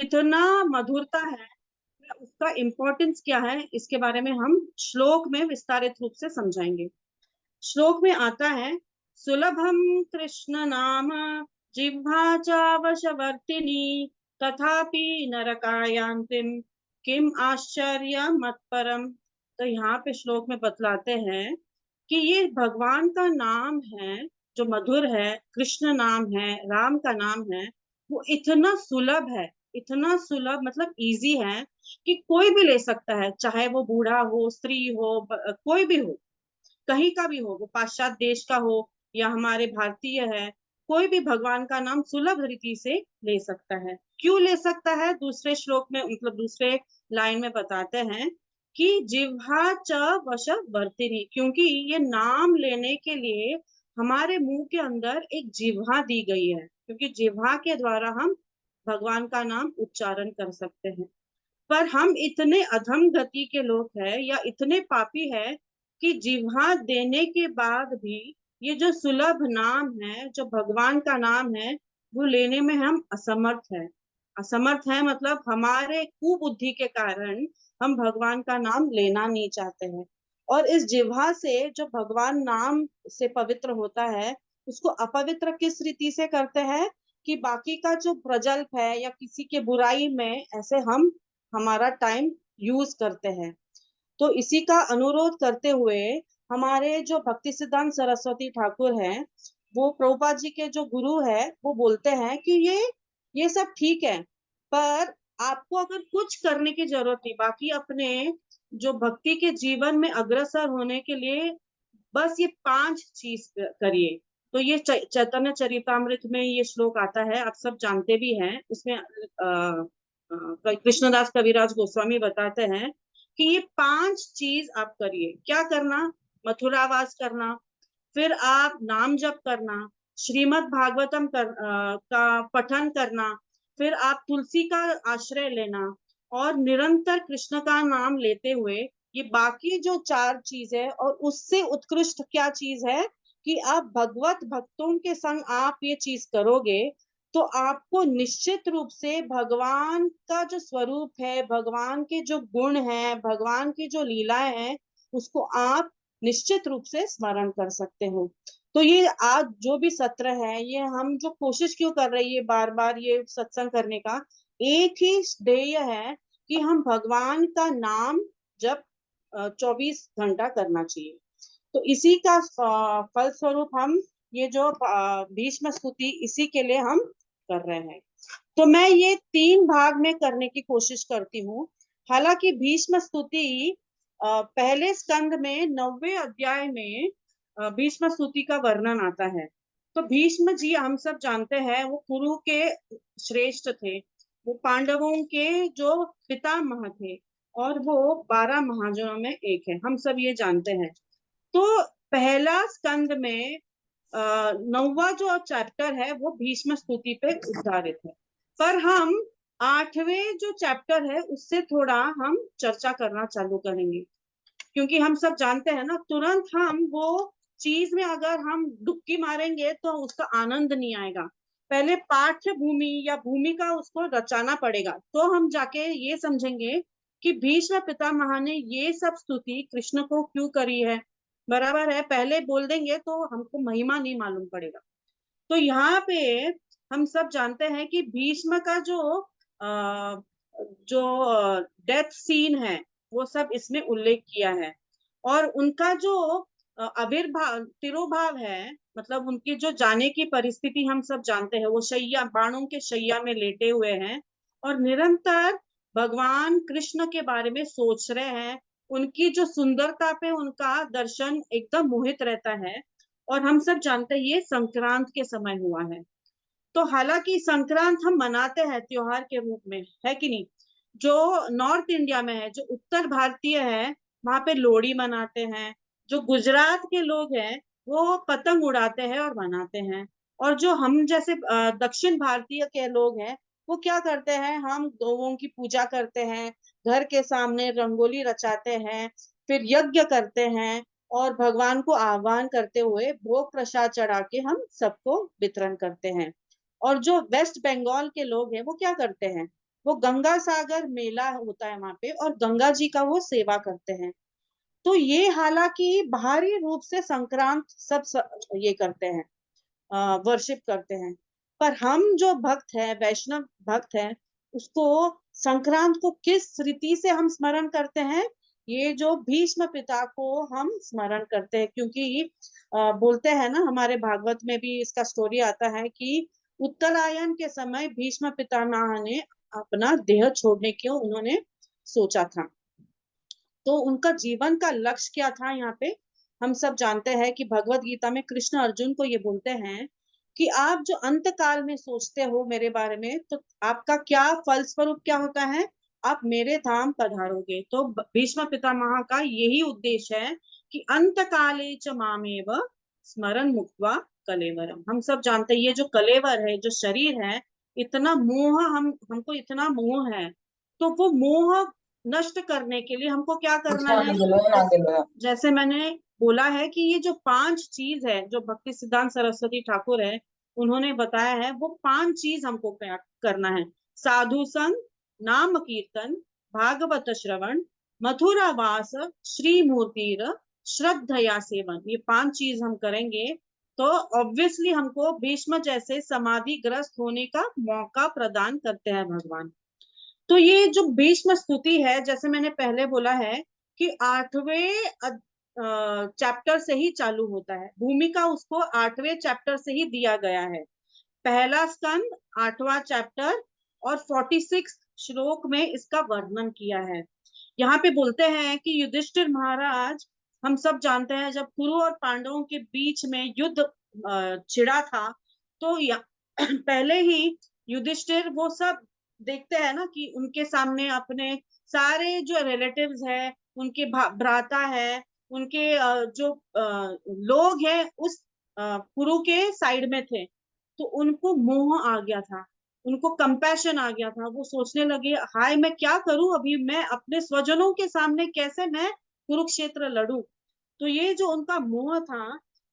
इतना मधुरता है, उसका इम्पोर्टेंस क्या है, इसके बारे में हम श्लोक में विस्तारित रूप से समझाएंगे। श्लोक में आता है, सुलभम कृष्ण नाम जिह्वा चावशवर्तिनी तथापि नरकायांतिम किम आश्चर्य मत्परम। तो यहाँ पे श्लोक में बतलाते हैं कि ये भगवान का नाम है, जो मधुर है, कृष्ण नाम है, राम का नाम है, वो इतना सुलभ है, इतना सुलभ मतलब इजी है कि कोई भी ले सकता है, चाहे वो बूढ़ा हो, स्त्री हो, कोई भी हो, कहीं का भी हो, वो पाश्चात्य देश का हो या हमारे भारतीय है, कोई भी भगवान का नाम सुलभ रीति से ले सकता है। क्यों ले सकता है, दूसरे श्लोक में मतलब दूसरे लाइन में बताते हैं कि जिह्वा च वश वर्तिनी, क्योंकि ये नाम लेने के लिए हमारे मुंह के अंदर एक जिह्वा दी गई है, क्योंकि जिह्वा के द्वारा हम भगवान का नाम उच्चारण कर सकते हैं। पर हम इतने अधम गति के लोग हैं या इतने पापी है कि जिह्वा देने के बाद भी ये जो सुलभ नाम है, जो भगवान का नाम है, वो लेने में हम असमर्थ है। असमर्थ है मतलब हमारे कुबुद्धि के कारण हम भगवान का नाम लेना नहीं चाहते हैं। और इस जिह्वा से जो भगवान नाम से पवित्र होता है, उसको अपवित्र किस रीति से करते हैं कि बाकी का जो प्रजल्प है या किसी के बुराई में ऐसे हम हमारा टाइम यूज करते हैं। तो इसी का अनुरोध करते हुए हमारे जो भक्ति सिद्धांत सरस्वती ठाकुर हैं, वो प्रभुपाद जी के जो गुरु है, वो बोलते हैं कि ये सब ठीक है, पर आपको अगर कुछ करने की जरूरत नहीं, बाकी अपने जो भक्ति के जीवन में अग्रसर होने के लिए बस ये 5 चीज करिए। तो ये चैतन्य चरितामृत में ये श्लोक आता है, आप सब जानते भी हैं। इसमें कृष्णदास कविराज गोस्वामी बताते हैं कि ये 5 चीज आप करिए। क्या करना, मथुरावास करना, फिर आप नाम जप करना, श्रीमद् भागवतम का पठन करना, फिर आप तुलसी का आश्रय लेना, और निरंतर कृष्ण का नाम लेते हुए ये बाकी जो 4 चीज है, और उससे उत्कृष्ट क्या चीज है कि आप भगवत भक्तों के संग आप ये चीज करोगे, तो आपको निश्चित रूप से भगवान का जो स्वरूप है, भगवान के जो गुण है, भगवान की जो लीलाएं हैं, उसको आप निश्चित रूप से स्मरण कर सकते हो। तो ये आज जो भी सत्र है, ये हम जो कोशिश क्यों कर रही है बार बार ये सत्संग करने का, एक ही ध्येय है कि हम भगवान का नाम जब 24 घंटा करना चाहिए। तो इसी का फल स्वरूप हम ये जो भीष्म स्तुति, इसी के लिए हम कर रहे हैं। तो मैं ये 3 भाग में करने की कोशिश करती हूँ। हालांकि भीष्म स्तुति पहले स्कंद में 9वें अध्याय में भीष्म स्तुति का वर्णन आता है। तो भीष्म जी हम सब जानते हैं, वो कुरु के श्रेष्ठ थे, वो पांडवों के जो पितामह थे, और वो 12 महाजनों में एक है, हम सब ये जानते हैं। तो पहला स्कंद में 9वां जो चैप्टर है वो भीष्म स्तुति पे उद्धारित है। पर हम 8वें जो चैप्टर है उससे थोड़ा हम चर्चा करना चालू करेंगे, क्योंकि हम सब जानते हैं ना, तुरंत हम वो चीज में अगर हम डुबकी मारेंगे तो उसका आनंद नहीं आएगा। पहले पाठ्य भूमि या भूमिका उसको रचाना पड़ेगा, तो हम जाके ये समझेंगे कि भीष्म पितामह ने ये सब स्तुति कृष्ण को क्यों करी है। बराबर है, पहले बोल देंगे तो हमको महिमा नहीं मालूम पड़ेगा। तो यहाँ पे हम सब जानते हैं कि भीष्म का जो डेथ सीन है, वो सब इसमें उल्लेख किया है। और उनका जो आविर्भाव तिरोभाव है, मतलब उनकी जो जाने की परिस्थिति हम सब जानते हैं, वो शैया, बाणों के शैया में लेटे हुए हैं और निरंतर भगवान कृष्ण के बारे में सोच रहे हैं। उनकी जो सुंदरता पे उनका दर्शन एकदम मोहित रहता है। और हम सब जानते हैं ये संक्रांत के समय हुआ है। तो हालांकि संक्रांत हम मनाते हैं त्योहार के रूप में, है कि नहीं। जो नॉर्थ इंडिया में है, जो उत्तर भारतीय है, वहां पे लोहड़ी मनाते हैं। जो गुजरात के लोग हैं, वो पतंग उड़ाते हैं और मनाते हैं। और जो हम जैसे दक्षिण भारतीय के लोग हैं, वो क्या करते हैं, हम गौओं की पूजा करते हैं, घर के सामने रंगोली रचाते हैं, फिर यज्ञ करते हैं, और भगवान को आह्वान करते हुए भोग प्रसाद चढ़ा के हम सबको वितरण करते हैं। और जो वेस्ट बंगाल के लोग हैं, वो क्या करते हैं, वो गंगा सागर मेला होता है वहां पे, और गंगा जी का वो सेवा करते हैं। तो ये हालांकि बाहरी रूप से संक्रांत ये करते हैं, वर्शिप करते हैं, पर हम जो भक्त हैं, वैष्णव भक्त हैं, उसको संक्रांत को किस रीति से हम स्मरण करते हैं, ये जो भीष्म पिता को हम स्मरण करते हैं। क्योंकि बोलते हैं ना, हमारे भागवत में भी इसका स्टोरी आता है कि उत्तरायण के समय भीष्म पितामह ने अपना देह छोड़ने क्यों उन्होंने सोचा था। तो उनका जीवन का लक्ष्य क्या था यहाँ पे, हम सब जानते हैं कि भगवत गीता में कृष्ण अर्जुन को ये बोलते हैं कि आप जो अंत काल में सोचते हो मेरे बारे में, तो आपका क्या फलस्वरूप क्या होता है, आप मेरे धाम पधारोगे। तो भीष्म पितामह का यही उद्देश्य है कि अंत काले च मामेव स्मरण मुक्त्वा कलेवरम। हम सब जानते हैं ये जो कलेवर है, जो शरीर है, इतना मोह, हमको इतना मोह है, तो वो मोह नष्ट करने के लिए हमको क्या करना है। जैसे मैंने बोला है कि ये जो 5 चीज है, जो भक्ति सिद्धांत सरस्वती ठाकुर है उन्होंने बताया है, वो 5 चीज हमको क्या करना है। साधु संग, नाम कीर्तन, भागवत श्रवण, मथुरा वास, श्री मूर्तिर, श्रद्धया सेवन। ये 5 चीज हम करेंगे तो ऑब्वियसली हमको भीष्म जैसे समाधि ग्रस्त होने का मौका प्रदान करते हैं भगवान। तो ये जो भीष्म स्तुति है, जैसे मैंने पहले बोला है कि 8वें चैप्टर से ही चालू होता है, भूमिका उसको 8वें चैप्टर से ही दिया गया है। पहला स्कंद 8वां चैप्टर और 46 श्लोक में इसका वर्णन किया है। यहाँ पे बोलते हैं कि युधिष्ठिर महाराज, हम सब जानते हैं जब कुरु और पांडवों के बीच में युद्ध छिड़ा था, तो पहले ही युधिष्ठिर वो सब देखते हैं ना कि उनके सामने अपने सारे जो रिलेटिव्स है, उनके भ्राता है, उनके जो लोग हैं उस कुरु के साइड में थे। तो उनको मोह आ गया था, उनको कंपैशन आ गया था, वो सोचने लगे हाय मैं क्या करूं, अभी मैं अपने स्वजनों के सामने कैसे मैं कुरुक्षेत्र लड़ूं। तो ये जो उनका मोह था,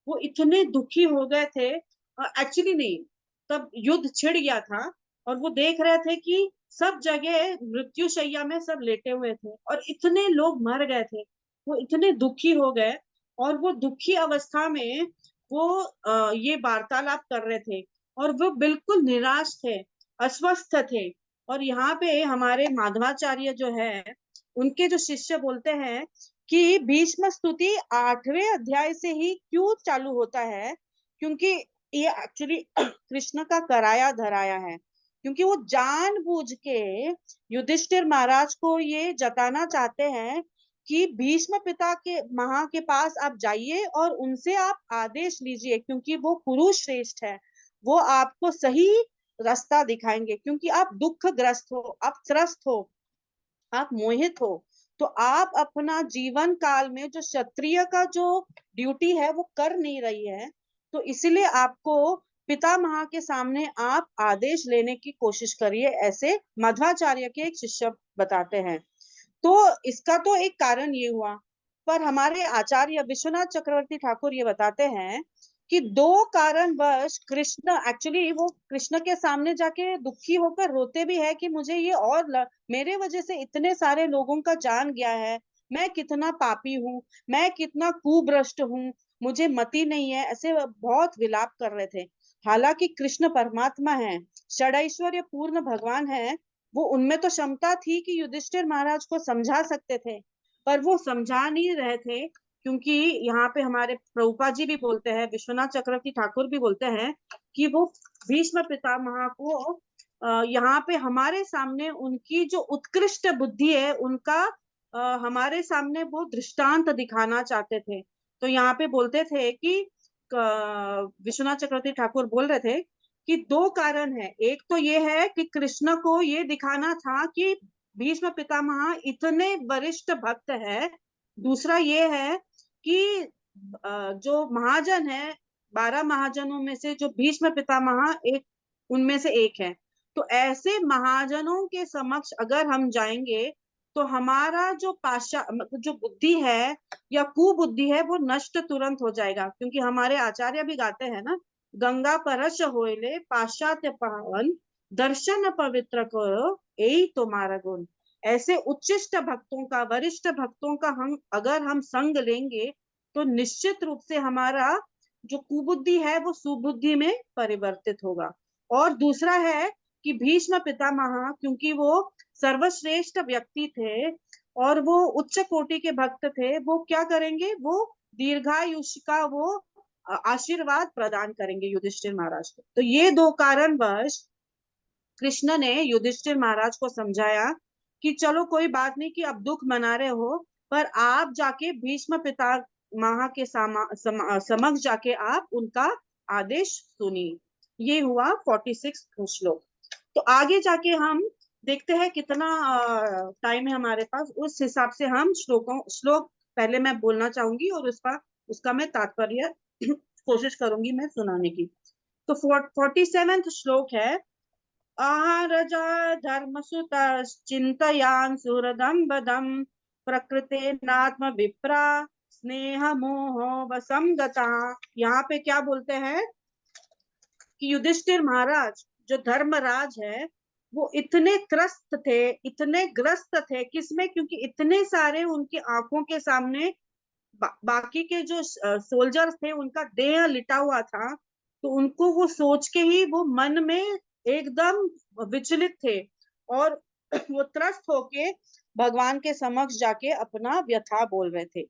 वो इतने दुखी हो गए थे, एक्चुअली नहीं, तब युद्ध छिड़ गया था और वो देख रहे थे कि सब जगह मृत्युशैया में सब लेटे हुए थे और इतने लोग मर गए थे। वो इतने दुखी हो गए, और वो दुखी अवस्था में वो ये वार्तालाप कर रहे थे, और वो बिल्कुल निराश थे, अस्वस्थ थे। और यहाँ पे हमारे माधवाचार्य जो है, उनके जो शिष्य बोलते हैं कि भीष्म स्तुति 8वें अध्याय से ही क्यों चालू होता है, क्योंकि ये एक्चुअली कृष्ण का कराया धराया है। क्योंकि वो जानबूझ के युधिष्ठिर महाराज को ये जताना चाहते हैं कि भीष्म पिता के महा के पास आप जाइए और उनसे आप आदेश लीजिए, क्योंकि वो पुरुष श्रेष्ठ है, वो आपको सही रास्ता दिखाएंगे। क्योंकि आप दुख ग्रस्त हो, आप त्रस्त हो, आप मोहित हो, तो आप अपना जीवन काल में जो क्षत्रिय का जो ड्यूटी है वो कर नहीं रही है। तो इसीलिए आपको पितामह के सामने आप आदेश लेने की कोशिश करिए, ऐसे मध्वाचार्य के एक शिष्य बताते हैं। तो इसका तो एक कारण ये हुआ, पर हमारे आचार्य विश्वनाथ चक्रवर्ती ठाकुर ये बताते हैं कि 2 कारणवश कृष्ण एक्चुअली वो कृष्ण के सामने जाके दुखी होकर रोते भी है कि मुझे ये मेरे वजह से इतने सारे लोगों का जान गया है, मैं कितना पापी हूँ, मैं कितना कुभ्रष्ट हूँ, मुझे मति नहीं है, ऐसे बहुत विलाप कर रहे थे। हालांकि कृष्ण परमात्मा है, षडैश्वर्य पूर्ण भगवान है, वो उनमें तो क्षमता थी कि युधिष्ठिर महाराज को समझा सकते थे, पर वो समझा नहीं रहे थे। क्योंकि यहाँ पे हमारे प्रभुपा जी भी बोलते हैं, विश्वनाथ चक्रवर्ती ठाकुर भी बोलते हैं कि वो भीष्म पितामह को यहाँ पे हमारे सामने उनकी जो उत्कृष्ट बुद्धि है उनका हमारे सामने वो दृष्टांत दिखाना चाहते थे। तो यहाँ पे बोलते थे कि विश्वनाथ चक्रवर्ती ठाकुर बोल रहे थे कि 2 कारण है। एक तो ये है कि कृष्ण को ये दिखाना था कि भीष्म पितामह इतने वरिष्ठ भक्त है। दूसरा ये है कि जो महाजन है, 12 महाजनों में से जो भीष्म पितामह एक उनमें से एक है। तो ऐसे महाजनों के समक्ष अगर हम जाएंगे तो हमारा जो मतलब जो बुद्धि है या कुबुद्धि है वो नष्ट तुरंत हो जाएगा। क्योंकि हमारे आचार्य भी गाते हैं ना, गंगा परश होइले पाश्चात्य पावन, दर्शन पवित्र करो यही तुम्हारा गुण। ऐसे उच्चिष्ट भक्तों का, वरिष्ठ भक्तों का हम अगर हम संग लेंगे तो निश्चित रूप से हमारा जो कुबुद्धि है वो सुबुद्धि में परिवर्तित होगा। और दूसरा है कि भीष्म पितामह, क्योंकि वो सर्वश्रेष्ठ व्यक्ति थे और वो उच्च कोटि के भक्त थे, वो क्या करेंगे, वो दीर्घायुष्य का वो आशीर्वाद प्रदान करेंगे युधिष्ठिर महाराज को। तो ये दो कारणवश कृष्ण ने युधिष्ठिर महाराज को समझाया कि चलो कोई बात नहीं कि अब दुख मना रहे हो, पर आप जाके भीष्म पितामह के समक्ष जाके आप उनका आदेश सुनिए। ये हुआ 46 श्लोक। तो आगे जाके हम देखते हैं कितना टाइम है हमारे पास, उस हिसाब से हम श्लोक पहले मैं बोलना चाहूंगी और उसका मैं तात्पर्य कोशिश करूंगी मैं सुनाने की। तो 47 श्लोक है। आहारजा धर्मसुतश्चिन्तयान् सुहृदं प्रकृते नात्म विप्रा स्नेह मोह वसंगता। यहाँ पे क्या बोलते हैं कि युधिष्ठिर महाराज जो धर्मराज है वो इतने त्रस्त थे, इतने ग्रस्त थे किसमें, क्योंकि इतने सारे उनकी आंखों के सामने बाकी के जो सोल्जर्स थे उनका देह लिटा हुआ था। तो उनको वो सोच के ही वो मन में एकदम विचलित थे और वो त्रस्त होके भगवान के समक्ष जाके अपना व्यथा बोल रहे थे।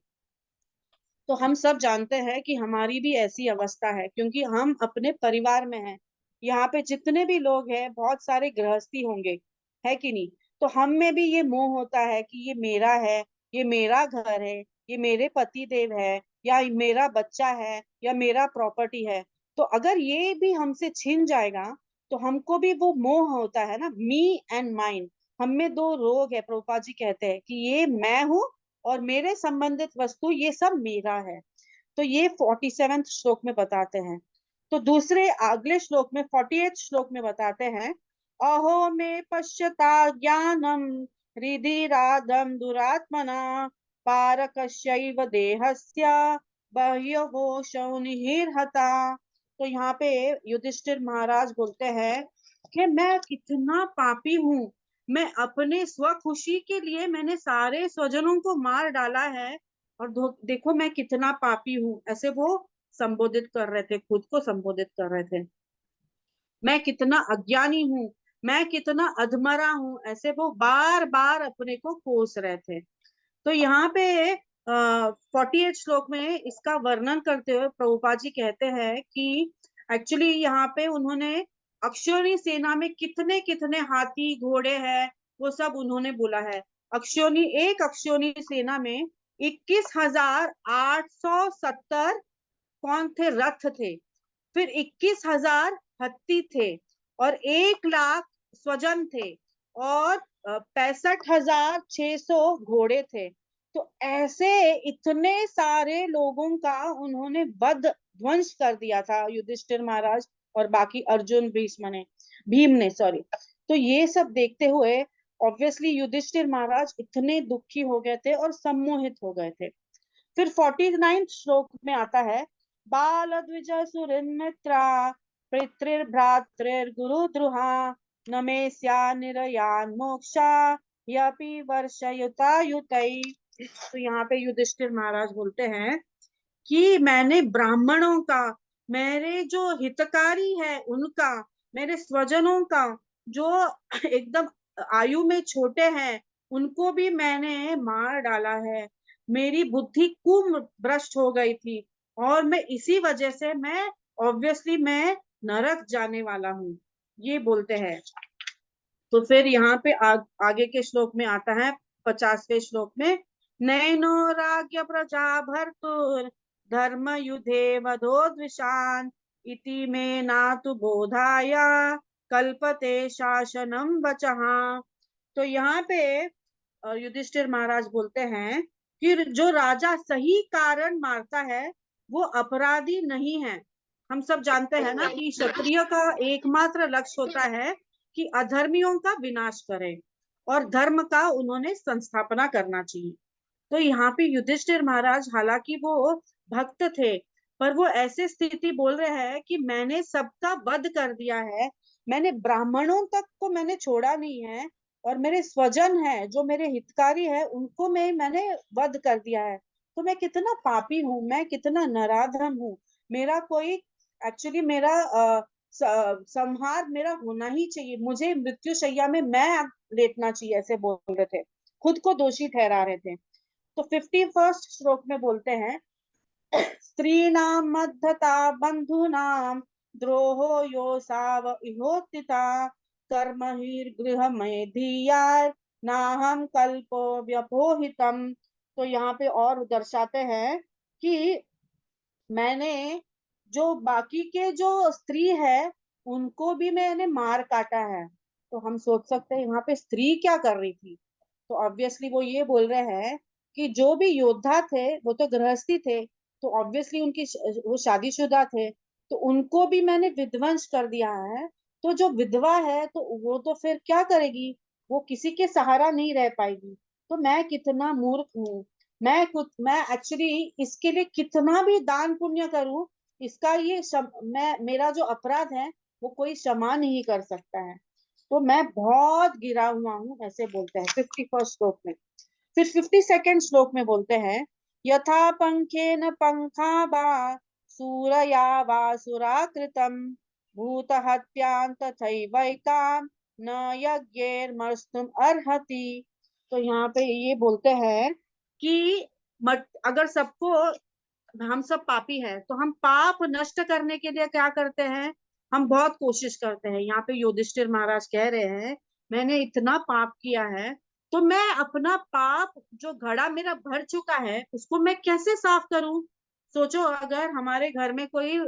तो हम सब जानते हैं कि हमारी भी ऐसी अवस्था है, क्योंकि हम अपने परिवार में हैं। यहाँ पे जितने भी लोग हैं बहुत सारे गृहस्थी होंगे, है कि नहीं। तो हम में भी ये मोह होता है कि ये मेरा है, ये मेरा घर है, ये मेरे पति देव है, या मेरा बच्चा है, या मेरा प्रॉपर्टी है। तो अगर ये भी हमसे छिन जाएगा तो हमको भी वो मोह होता है ना, मी एंड माइन। हम में दो रोग है, प्रभुपाद जी कहते हैं कि ये मैं हूँ और मेरे संबंधित वस्तु ये सब मेरा है। तो ये 47 श्लोक में बताते हैं। तो दूसरे अगले श्लोक में 48 श्लोक में बताते हैं, अहो में पश्यता ज्ञानम हृदि राधम दुरात्मना पारकस्यैव देहस्य बह्यवोशौ निहिर्हता। तो यहाँ पे युधिष्ठिर महाराज बोलते हैं कि मैं कितना पापी हूँ, मैं अपने स्वखुशी के लिए मैंने सारे स्वजनों को मार डाला है, और देखो मैं कितना पापी हूँ, ऐसे वो संबोधित कर रहे थे, खुद को संबोधित कर रहे थे। मैं कितना अज्ञानी हूँ, मैं कितना अधमरा हूँ, ऐसे वो बार बार अपने को कोस रहे थे। तो यहाँ पे 48 श्लोक में इसका वर्णन करते हुए प्रभुपाद जी कहते हैं कि एक्चुअली यहाँ पे उन्होंने अक्षौणी सेना में कितने कितने हाथी घोड़े हैं वो सब उन्होंने बोला है। एक अक्षौणी सेना में 21,870 कौन थे, रथ थे। फिर 21,000 हत्ती थे और 1 लाख स्वजन थे और 65,600 घोड़े थे। तो ऐसे इतने सारे लोगों का उन्होंने वध ध्वंस कर दिया था युधिष्ठिर महाराज और बाकी अर्जुन भीम ने सॉरी। तो ये सब देखते हुए ऑब्वियसली युधिष्ठिर महाराज इतने दुखी हो गए थे और सम्मोहित हो गए थे। फिर 49 श्लोक में आता है, बाल द्विज सुरिन्मित्रा पितृभ्रातृर्गुरुद्रुहा न मे स्यानिरयान् मोक्षा यपि वर्षयुतायुतै। तो यहाँ पे युधिष्ठिर महाराज बोलते हैं कि मैंने ब्राह्मणों का, मेरे जो हितकारी है उनका, मेरे स्वजनों का जो एकदम आयु में छोटे हैं उनको भी मैंने मार डाला है। मेरी बुद्धि कुम भ्रष्ट हो गई थी और मैं इसी वजह से मैं ऑब्वियसली मैं नरक जाने वाला हूँ, ये बोलते हैं। तो फिर यहाँ पे आगे के श्लोक में आता है 50वें श्लोक में, नैनो राज्य प्रजा भर्तुर धर्म युधे वधोद्विषान इति में नातु बोधाया कल्पते शासनम वचहा। तो यहाँ पे युधिष्ठिर महाराज बोलते हैं कि जो राजा सही कारण मारता है वो अपराधी नहीं है। हम सब जानते हैं ना कि क्षत्रिय का एकमात्र लक्ष्य होता है कि अधर्मियों का विनाश करें और धर्म का उन्होंने संस्थापना करना चाहिए। तो यहाँ पे युधिष्ठिर महाराज हालांकि वो भक्त थे, पर वो ऐसे स्थिति बोल रहे हैं कि मैंने सबका वध कर दिया है, मैंने ब्राह्मणों तक को मैंने छोड़ा नहीं है, और मेरे स्वजन है जो मेरे हितकारी है उनको मैंने वध कर दिया है। तो मैं कितना पापी हूँ, मैं कितना नराधम हूँ। मेरा कोई एक्चुअली मेरा संहार मेरा होना ही चाहिए, मुझे मृत्यु शैया में मैं लेटना चाहिए, ऐसे बोल रहे थे, खुद को दोषी ठहरा रहे थे। तो 51st श्लोक में बोलते हैं, स्त्रीणां मद्धता बंधूनां द्रोहो यो सावहोत्थिता कर्महिर्गृहमेधियार् नाहं कल्पो व्यपोहितम। तो यहाँ पे और दर्शाते हैं कि मैंने जो बाकी के जो स्त्री है उनको भी मैंने मार काटा है। तो हम सोच सकते हैं यहाँ पे स्त्री क्या कर रही थी। तो ऑब्वियसली वो ये बोल रहे हैं कि जो भी योद्धा थे वो तो गृहस्थी थे, तो ऑब्वियसली वो शादीशुदा थे, तो उनको भी मैंने विध्वंस कर दिया है। तो जो विधवा है तो वो तो फिर क्या करेगी, वो किसी के सहारा नहीं रह पाएगी। तो मैं कितना मूर्ख हूँ, मैं एक्चुअली इसके लिए कितना भी दान पुण्य करूं, इसका मैं मेरा जो अपराध है वो कोई क्षमा नहीं कर सकता है। तो मैं बहुत गिरा हुआ हूँ, ऐसे बोलते हैं 51st श्लोक में। फिर 52nd श्लोक में बोलते हैं, यथा पंखेन पंखा बा सूरया वासुराकृतम भूत हत्यां तथैवैतां न यज्ञैर्मर्स्तुम अर्हति। तो यहाँ पे ये बोलते हैं कि अगर सबको, हम सब पापी हैं तो हम पाप नष्ट करने के लिए क्या करते हैं, हम बहुत कोशिश करते हैं। यहाँ पे युधिष्ठिर महाराज कह रहे हैं, मैंने इतना पाप किया है, तो मैं अपना पाप जो घड़ा मेरा भर चुका है उसको मैं कैसे साफ करूं। सोचो अगर हमारे घर में कोई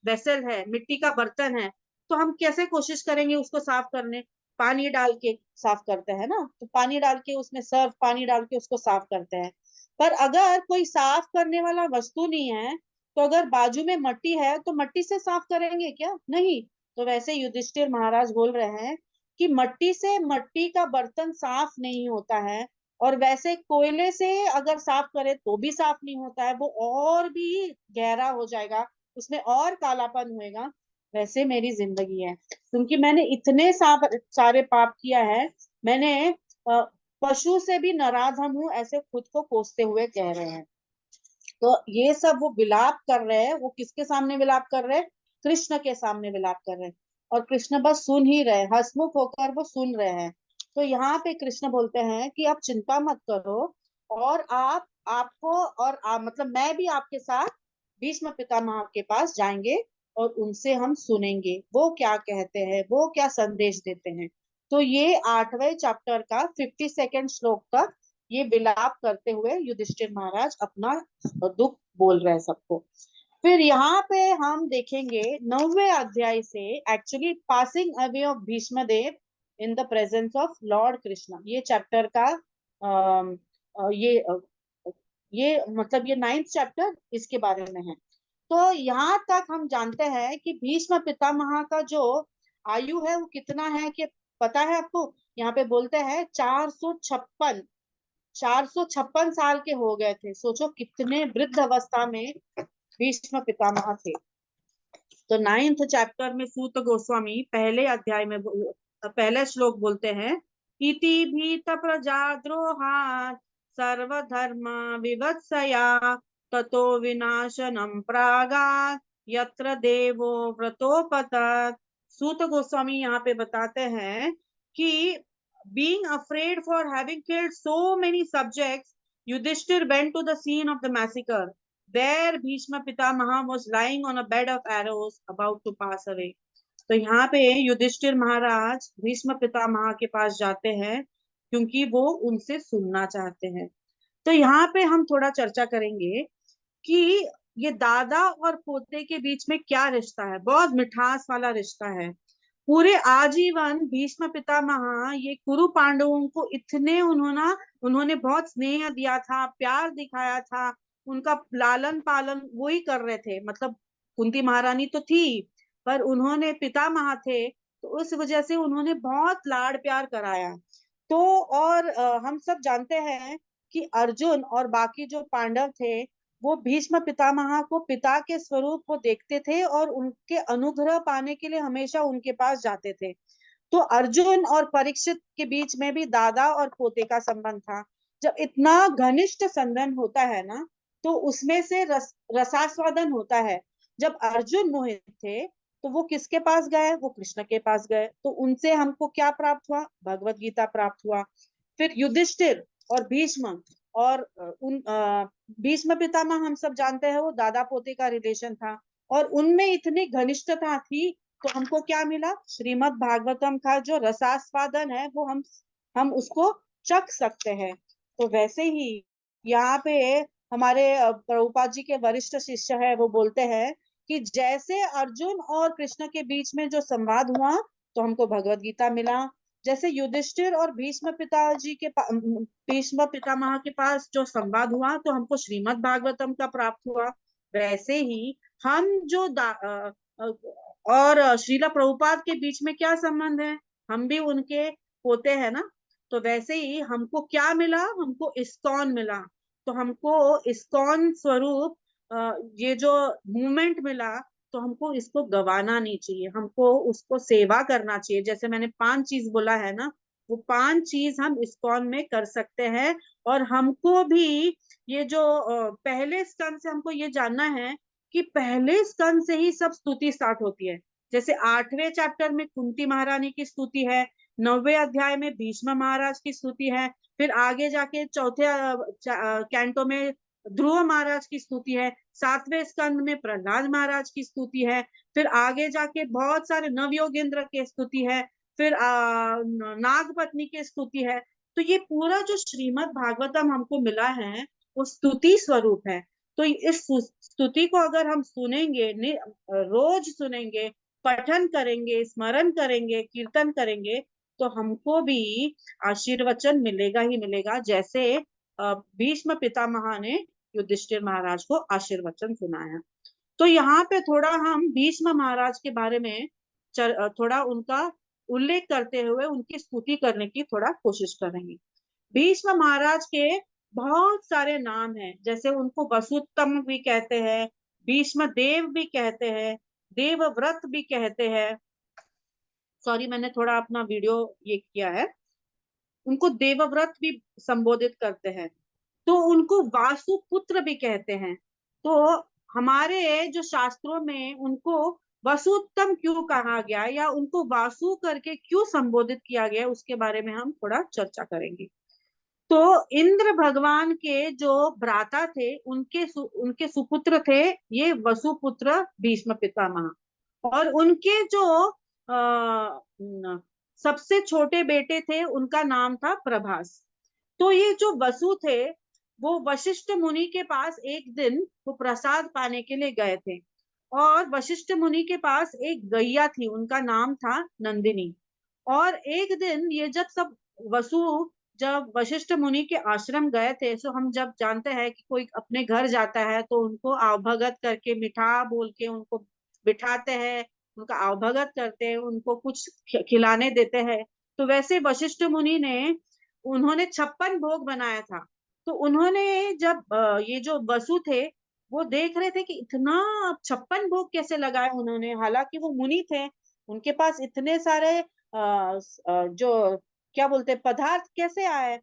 वेसल है, मिट्टी का बर्तन है, तो हम कैसे कोशिश करेंगे उसको साफ करने, पानी डाल के साफ करते हैं ना, तो पानी डाल के उसमें सर्फ पानी डाल के उसको साफ करते हैं। पर अगर कोई साफ करने वाला वस्तु नहीं है, तो अगर बाजू में मट्टी है तो मट्टी से साफ करेंगे क्या, नहीं। तो वैसे युधिष्ठिर महाराज बोल रहे हैं कि मट्टी से मट्टी का बर्तन साफ नहीं होता है, और वैसे कोयले से अगर साफ करे तो भी साफ नहीं होता है, वो और भी गहरा हो जाएगा, उसमें और कालापन होएगा। वैसे मेरी जिंदगी है, क्योंकि मैंने इतने सारे पाप किया है। मैंने पशु से भी नराधम हूं, ऐसे खुद को कोसते हुए कह रहे हैं। तो ये सब वो विलाप कर रहे हैं, वो किसके सामने विलाप कर रहे हैं, कृष्ण के सामने विलाप कर रहे हैं। और कृष्ण बस सुन ही रहे, हंसमुख होकर वो सुन रहे हैं। तो यहाँ पे कृष्ण बोलते हैं कि आप चिंता मत करो, और आपको मतलब मैं भी आपके साथ भीष्म पितामह के पास जाएंगे, और उनसे हम सुनेंगे वो क्या कहते हैं, वो क्या संदेश देते हैं। तो ये 8वें चैप्टर का 52nd श्लोक तक ये विलाप करते हुए युधिष्ठिर महाराज अपना दुख बोल रहे हैं सबको। फिर यहाँ पे हम देखेंगे 9वें अध्याय से, actually passing away of Bhishma Dev in the presence of lord Krishna, ये चैप्टर का अम, अ, ये अ, ये मतलब ये 9th चैप्टर इसके बारे में है। तो यहाँ तक हम जानते हैं कि भीष्म पितामह का जो आयु है वो कितना है, कि पता है आपको, यहाँ पे बोलते हैं 456 साल के हो गए थे। सोचो कितने वृद्ध अवस्था में भीष्म पितामह थे। तो 9th चैप्टर में सूत गोस्वामी पहले अध्याय में पहले श्लोक बोलते हैं, इति भीत प्रजाद्रोहात् सर्वधर्म विवत्सया ततो विनाशनम प्रागात् यत्र देवो व्रतोपतत्। सूत गोस्वामी यहाँ पे बताते हैं कि being afraid for having killed so many subjects, Yudhishthir went to the scene of the massacre. There Bhishma Pitamaha was lying on a bed of arrows about to pass away. तो यहाँ पे युधिष्ठिर महाराज भीष्म पितामह के पास जाते हैं क्योंकि वो उनसे सुनना चाहते हैं। तो यहाँ पे हम थोड़ा चर्चा करेंगे कि ये दादा और पोते के बीच में क्या रिश्ता है, बहुत मिठास वाला रिश्ता है। पूरे आजीवन भीष्म पितामह ये कुरु पांडवों को इतने उन्होंने बहुत स्नेह दिया था, प्यार दिखाया था, उनका लालन पालन वो ही कर रहे थे। मतलब कुंती महारानी तो थी, पर उन्होंने पितामह थे, तो उस वजह से उन्होंने बहुत लाड़ प्यार कराया। तो और हम सब जानते हैं कि अर्जुन और बाकी जो पांडव थे वो भीष्म पितामह को पिता के स्वरूप को देखते थे और उनके अनुग्रह पाने के लिए हमेशा उनके पास जाते थे। तो अर्जुन और परीक्षित के बीच में भी दादा और पोते का संबंध था। जब इतना घनिष्ठ संबंध होता है ना, तो उसमें से रसास्वादन होता है। जब अर्जुन मोहित थे, तो वो किसके पास गए? वो कृष्ण के पास गए, तो उनसे हमको क्या प्राप्त हुआ? भगवत गीता प्राप्त हुआ। फिर युधिष्ठिर और भीष्म और भीष्म पितामह हम सब जानते हैं, वो दादा पोते का रिलेशन था, और उनमें इतनी घनिष्ठता थी, तो हमको क्या मिला? श्रीमद् भागवतम का जो रसास्वादन है वो हम उसको चख सकते हैं। तो वैसे ही यहाँ पे हमारे प्रभुपाद जी के वरिष्ठ शिष्य है, वो बोलते हैं कि जैसे अर्जुन और कृष्ण के बीच में जो संवाद हुआ, तो हमको भगवत गीता मिला। जैसे युधिष्ठिर और भीष्म पितामह के पास जो संवाद हुआ, तो हमको श्रीमद् भागवतम का प्राप्त हुआ। वैसे ही हम जो और श्रीला प्रभुपाद के बीच में क्या संबंध है? हम भी उनके पोते हैं ना। तो वैसे ही हमको क्या मिला? हमको इस्कॉन मिला। तो हमको इस्कॉन स्वरूप ये जो मूवमेंट मिला, तो हमको इसको गवाना नहीं चाहिए, हमको उसको सेवा करना चाहिए। जैसे मैंने 5 चीज बोला है ना, वो 5 चीज हम इस्कॉन में कर सकते हैं। और हमको भी ये जो पहले स्कंद से हमको ये जानना है कि पहले स्कंद से ही सब स्तुति स्टार्ट होती है। जैसे 8वें चैप्टर में कुंती महारानी की स्तुति है, 9वें अध्याय में भीष्म महाराज की स्तुति है, फिर आगे जाके चौथे कैंटो में ध्रुव महाराज की स्तुति है, 7वें स्कंद में प्रहलाद महाराज की स्तुति है, फिर आगे जाके बहुत सारे नवयोगेंद्र की स्तुति है, फिर नागपत्नी की स्तुति है। तो ये पूरा जो श्रीमद् भागवतम हमको मिला है, वो स्तुति स्वरूप है। तो इस स्तुति को अगर हम सुनेंगे, रोज सुनेंगे, पठन करेंगे, स्मरण करेंगे, कीर्तन करेंगे, तो हमको भी आशीर्वचन मिलेगा ही मिलेगा। जैसे भीष्म पितामह ने युधिष्ठिर महाराज को आशीर्वचन सुनाया। तो यहाँ पे थोड़ा हम भीष्म महाराज के बारे में थोड़ा उनका उल्लेख करते हुए उनकी स्तुति करने की थोड़ा कोशिश करेंगे। भीष्म महाराज के बहुत सारे नाम हैं, जैसे उनको वसुत्तम भी कहते हैं, भीष्म देव भी कहते हैं, देवव्रत भी कहते हैं। सॉरी, मैंने थोड़ा अपना वीडियो ये किया है। उनको देवव्रत भी संबोधित करते हैं। तो उनको वासुपुत्र भी कहते हैं। तो हमारे जो शास्त्रों में उनको वसुत्तम क्यों कहा गया, या उनको वासु करके क्यों संबोधित किया गया, उसके बारे में हम थोड़ा चर्चा करेंगे। तो इंद्र भगवान के जो भ्राता थे, उनके सुपुत्र थे ये वसुपुत्र भीष्म पितामह। और उनके जो सबसे छोटे बेटे थे, उनका नाम था प्रभास। तो ये जो वसु थे, वो वशिष्ठ मुनि के पास एक दिन वो प्रसाद पाने के लिए गए थे। और वशिष्ठ मुनि के पास एक गैया थी, उनका नाम था नंदिनी। और एक दिन ये जब सब वसु जब वशिष्ठ मुनि के आश्रम गए थे, तो हम जब जानते हैं कि कोई अपने घर जाता है तो उनको आवभगत करके, मिठा बोल के उनको बिठाते हैं, उनका आवभगत करते हैं, उनको कुछ खिलाने देते हैं। तो वैसे वशिष्ठ मुनि ने उन्होंने 56 भोग बनाया था। तो उन्होंने जब ये जो वसु थे, वो देख रहे थे कि इतना 56 भोग कैसे लगाए उन्होंने, हालांकि वो मुनि थे, उनके पास इतने सारे जो क्या बोलते हैं पदार्थ कैसे आए।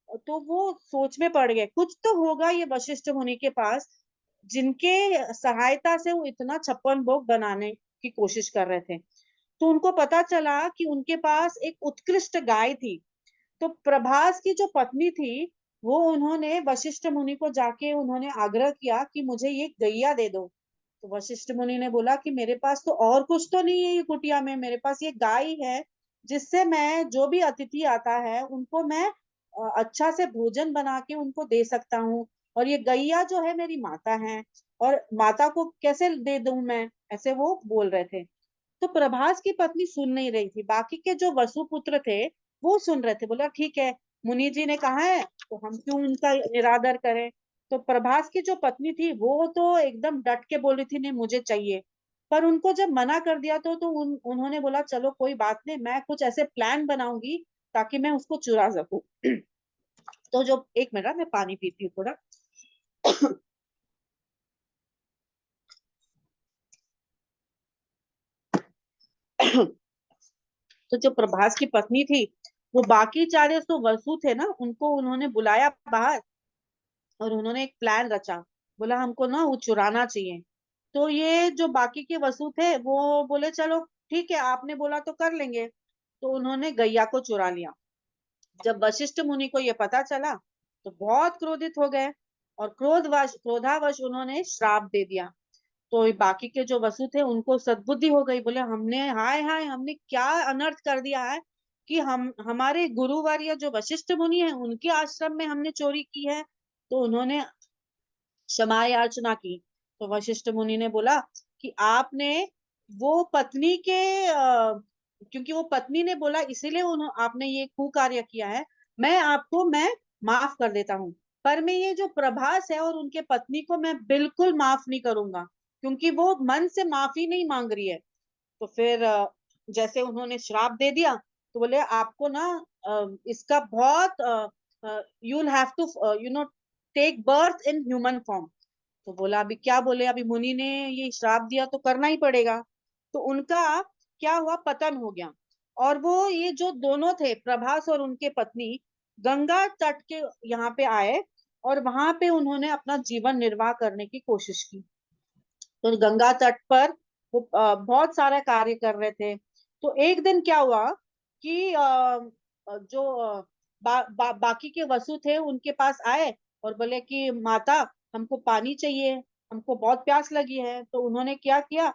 तो वो सोच में पड़ गए, कुछ तो होगा ये वशिष्ठ मुनि के पास, जिनके सहायता से वो इतना 56 भोग बनाने की कोशिश कर रहे थे। तो उनको पता चला कि उनके पास एक उत्कृष्ट गाय थी। तो प्रभास की जो पत्नी थी, वो उन्होंने वशिष्ठ मुनि को जाके उन्होंने आग्रह किया कि मुझे ये गैया दे दो। तो वशिष्ठ मुनि ने बोला कि मेरे पास तो और कुछ तो नहीं है ये कुटिया में, मेरे पास ये गाय ही है, जिससे मैं जो भी अतिथि आता है उनको मैं अच्छा से भोजन बना के उनको दे सकता हूँ। और ये गैया जो है मेरी माता है, और माता को कैसे दे दूं मैं, ऐसे वो बोल रहे थे। तो प्रभास की पत्नी सुन नहीं रही थी, बाकी के जो वसुपुत्र थे वो सुन रहे थे। बोला ठीक है, मुनि जी ने कहा है तो हम क्यों उनका निरादर करें। तो प्रभास की जो पत्नी थी वो तो एकदम डट के बोल रही थी नहीं मुझे चाहिए। पर उनको जब मना कर दिया तो उन्होंने बोला चलो कोई बात नहीं, मैं कुछ ऐसे प्लान बनाऊंगी ताकि मैं उसको चुरा सकूं। तो जो एक मिनट, मैं पानी पीती हूँ थोड़ा। तो जो प्रभास की पत्नी थी, वो बाकी चारे तो वसु थे ना, उनको उन्होंने बुलाया बाहर, और उन्होंने एक प्लान रचा। बोला हमको ना वो चुराना चाहिए। तो ये जो बाकी के वसु थे वो बोले चलो ठीक है, आपने बोला तो कर लेंगे। तो उन्होंने गैया को चुरा लिया। जब वशिष्ठ मुनि को ये पता चला तो बहुत क्रोधित हो गए, और क्रोधावश उन्होंने श्राप दे दिया। तो ये बाकी के जो वसु थे उनको सद्बुद्धि हो गई, बोले हमने हाय हाय हमने क्या अनर्थ कर दिया है कि हम हमारे गुरुवर्य जो वशिष्ठ मुनि है उनके आश्रम में हमने चोरी की है। तो उन्होंने क्षमा याचना की। तो वशिष्ठ मुनि ने बोला कि आपने वो पत्नी के क्योंकि वो पत्नी ने बोला इसीलिए आपने ये कुकार्य किया है। मैं माफ कर देता हूँ, पर मैं ये जो प्रभास है और उनके पत्नी को मैं बिल्कुल माफ नहीं करूंगा, क्योंकि वो मन से माफी नहीं मांग रही है। तो फिर जैसे उन्होंने श्राप दे दिया, तो बोले आपको ना इसका बहुत you will have to you know take birth in human form. तो बोला अभी क्या बोले, अभी मुनि ने ये श्राप दिया तो करना ही पड़ेगा। तो उनका क्या हुआ, पतन हो गया। और वो ये जो दोनों थे प्रभास और उनके पत्नी, गंगा तट के यहाँ पे आए, और वहां पे उन्होंने अपना जीवन निर्वाह करने की कोशिश की। तो गंगा तट पर वो बहुत सारा कार्य कर रहे थे। तो एक दिन क्या हुआ कि जो बाकी के वसु थे उनके पास आए और बोले कि माता हमको पानी चाहिए, हमको बहुत प्यास लगी है। तो उन्होंने क्या किया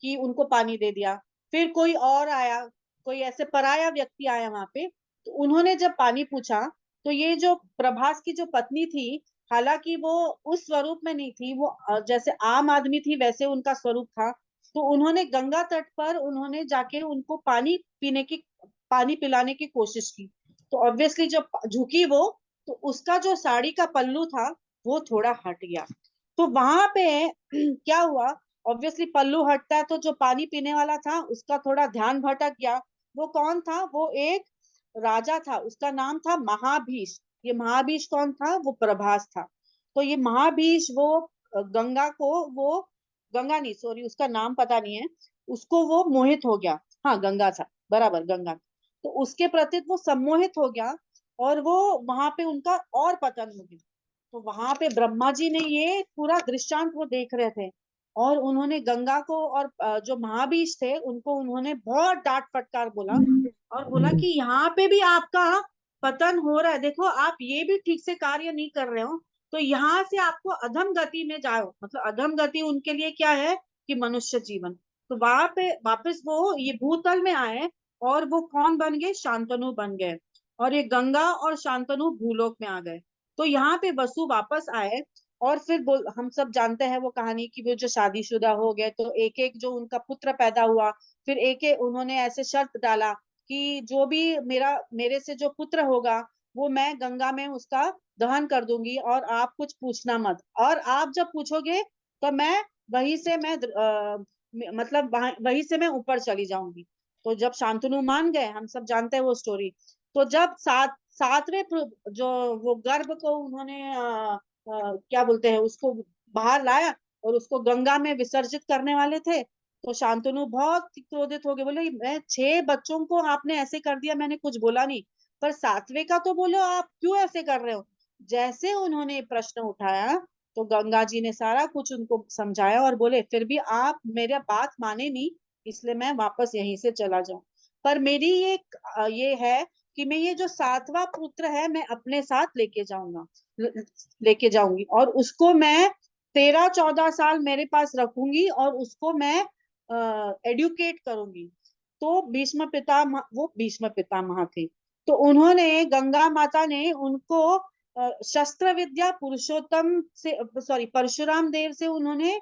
कि उनको पानी दे दिया। फिर कोई और आया, कोई ऐसे पराया व्यक्ति आया वहां पे, तो उन्होंने जब पानी पूछा, तो ये जो प्रभास की जो पत्नी थी, हालांकि वो उस स्वरूप में नहीं थी, वो जैसे आम आदमी थी वैसे उनका स्वरूप था। तो उन्होंने गंगा तट पर उन्होंने जाके उनको पानी पिलाने की कोशिश की। तो ऑब्वियसली जब झुकी वो, तो उसका जो साड़ी का पल्लू था वो थोड़ा हट गया। तो वहां पे क्या हुआ, ऑब्वियसली पल्लू हटता है तो जो पानी पीने वाला था उसका थोड़ा ध्यान भटक गया। वो कौन था, वो एक राजा था, उसका नाम था महाभीष। ये महाभीष कौन था, वो प्रभास था। तो ये महाभीष वो गंगा को वो गंगा नहीं, सॉरी उसका नाम पता नहीं है, उसको वो मोहित हो गया। हाँ गंगा था, बराबर गंगा। तो उसके प्रति वो सम्मोहित हो गया, और वो वहां पे उनका और पतन हो गया। तो वहां पे ब्रह्मा जी ने ये पूरा दृश्यांत वो देख रहे थे, और उन्होंने गंगा को और जो महाबीज थे उनको उन्होंने बहुत डांट फटकार बोला, और बोला कि यहाँ पे भी आपका पतन हो रहा है, देखो आप ये भी ठीक से कार्य नहीं कर रहे हो, तो यहाँ से आपको अधम गति में जाओ। मतलब अधम गति उनके लिए क्या है कि मनुष्य जीवन। तो वहां पे वापस वो ये भूतल में आए, और वो कौन बन गए, शांतनु बन गए। और ये गंगा और शांतनु भूलोक में आ गए। तो यहाँ पे वसु वापस आए, और फिर हम सब जानते हैं वो कहानी कि वो जो शादीशुदा हो गए, तो एक एक जो उनका पुत्र पैदा हुआ, फिर एक एक उन्होंने ऐसे शर्त डाला कि जो भी मेरे से जो पुत्र होगा वो मैं गंगा में उसका दहन कर दूंगी, और आप कुछ पूछना मत, और आप जब पूछोगे तो मैं वहीं से मैं मतलब वहीं से मैं ऊपर चली जाऊंगी। तो जब शांतनु मान गए, हम सब जानते हैं वो स्टोरी। तो जब सातवें जो वो गर्भ को उन्होंने क्या बोलते हैं उसको बाहर लाया, और उसको गंगा में विसर्जित करने वाले थे, तो शांतनु बहुत क्रोधित हो गए, बोले मैं 6 बच्चों को आपने ऐसे कर दिया, मैंने कुछ बोला नहीं, पर सातवें का तो बोलो, आप क्यों ऐसे कर रहे हो। जैसे उन्होंने प्रश्न उठाया, तो गंगा जी ने सारा कुछ उनको समझाया, और बोले फिर भी आप मेरा बात माने नहीं, इसलिए मैं वापस यहीं से चला जाऊं। पर मेरी ये है कि मैं ये जो सातवां पुत्र है मैं अपने साथ लेके जाऊंगी, और उसको मैं 13-14 साल मेरे पास रखूंगी, और उसको मैं एडुकेट करूंगी। तो वो भीष्म पितामह थे। तो उन्होंने गंगा माता ने उनको शस्त्र विद्या पुरुषोत्तम से, सॉरी परशुराम देव से उन्होंने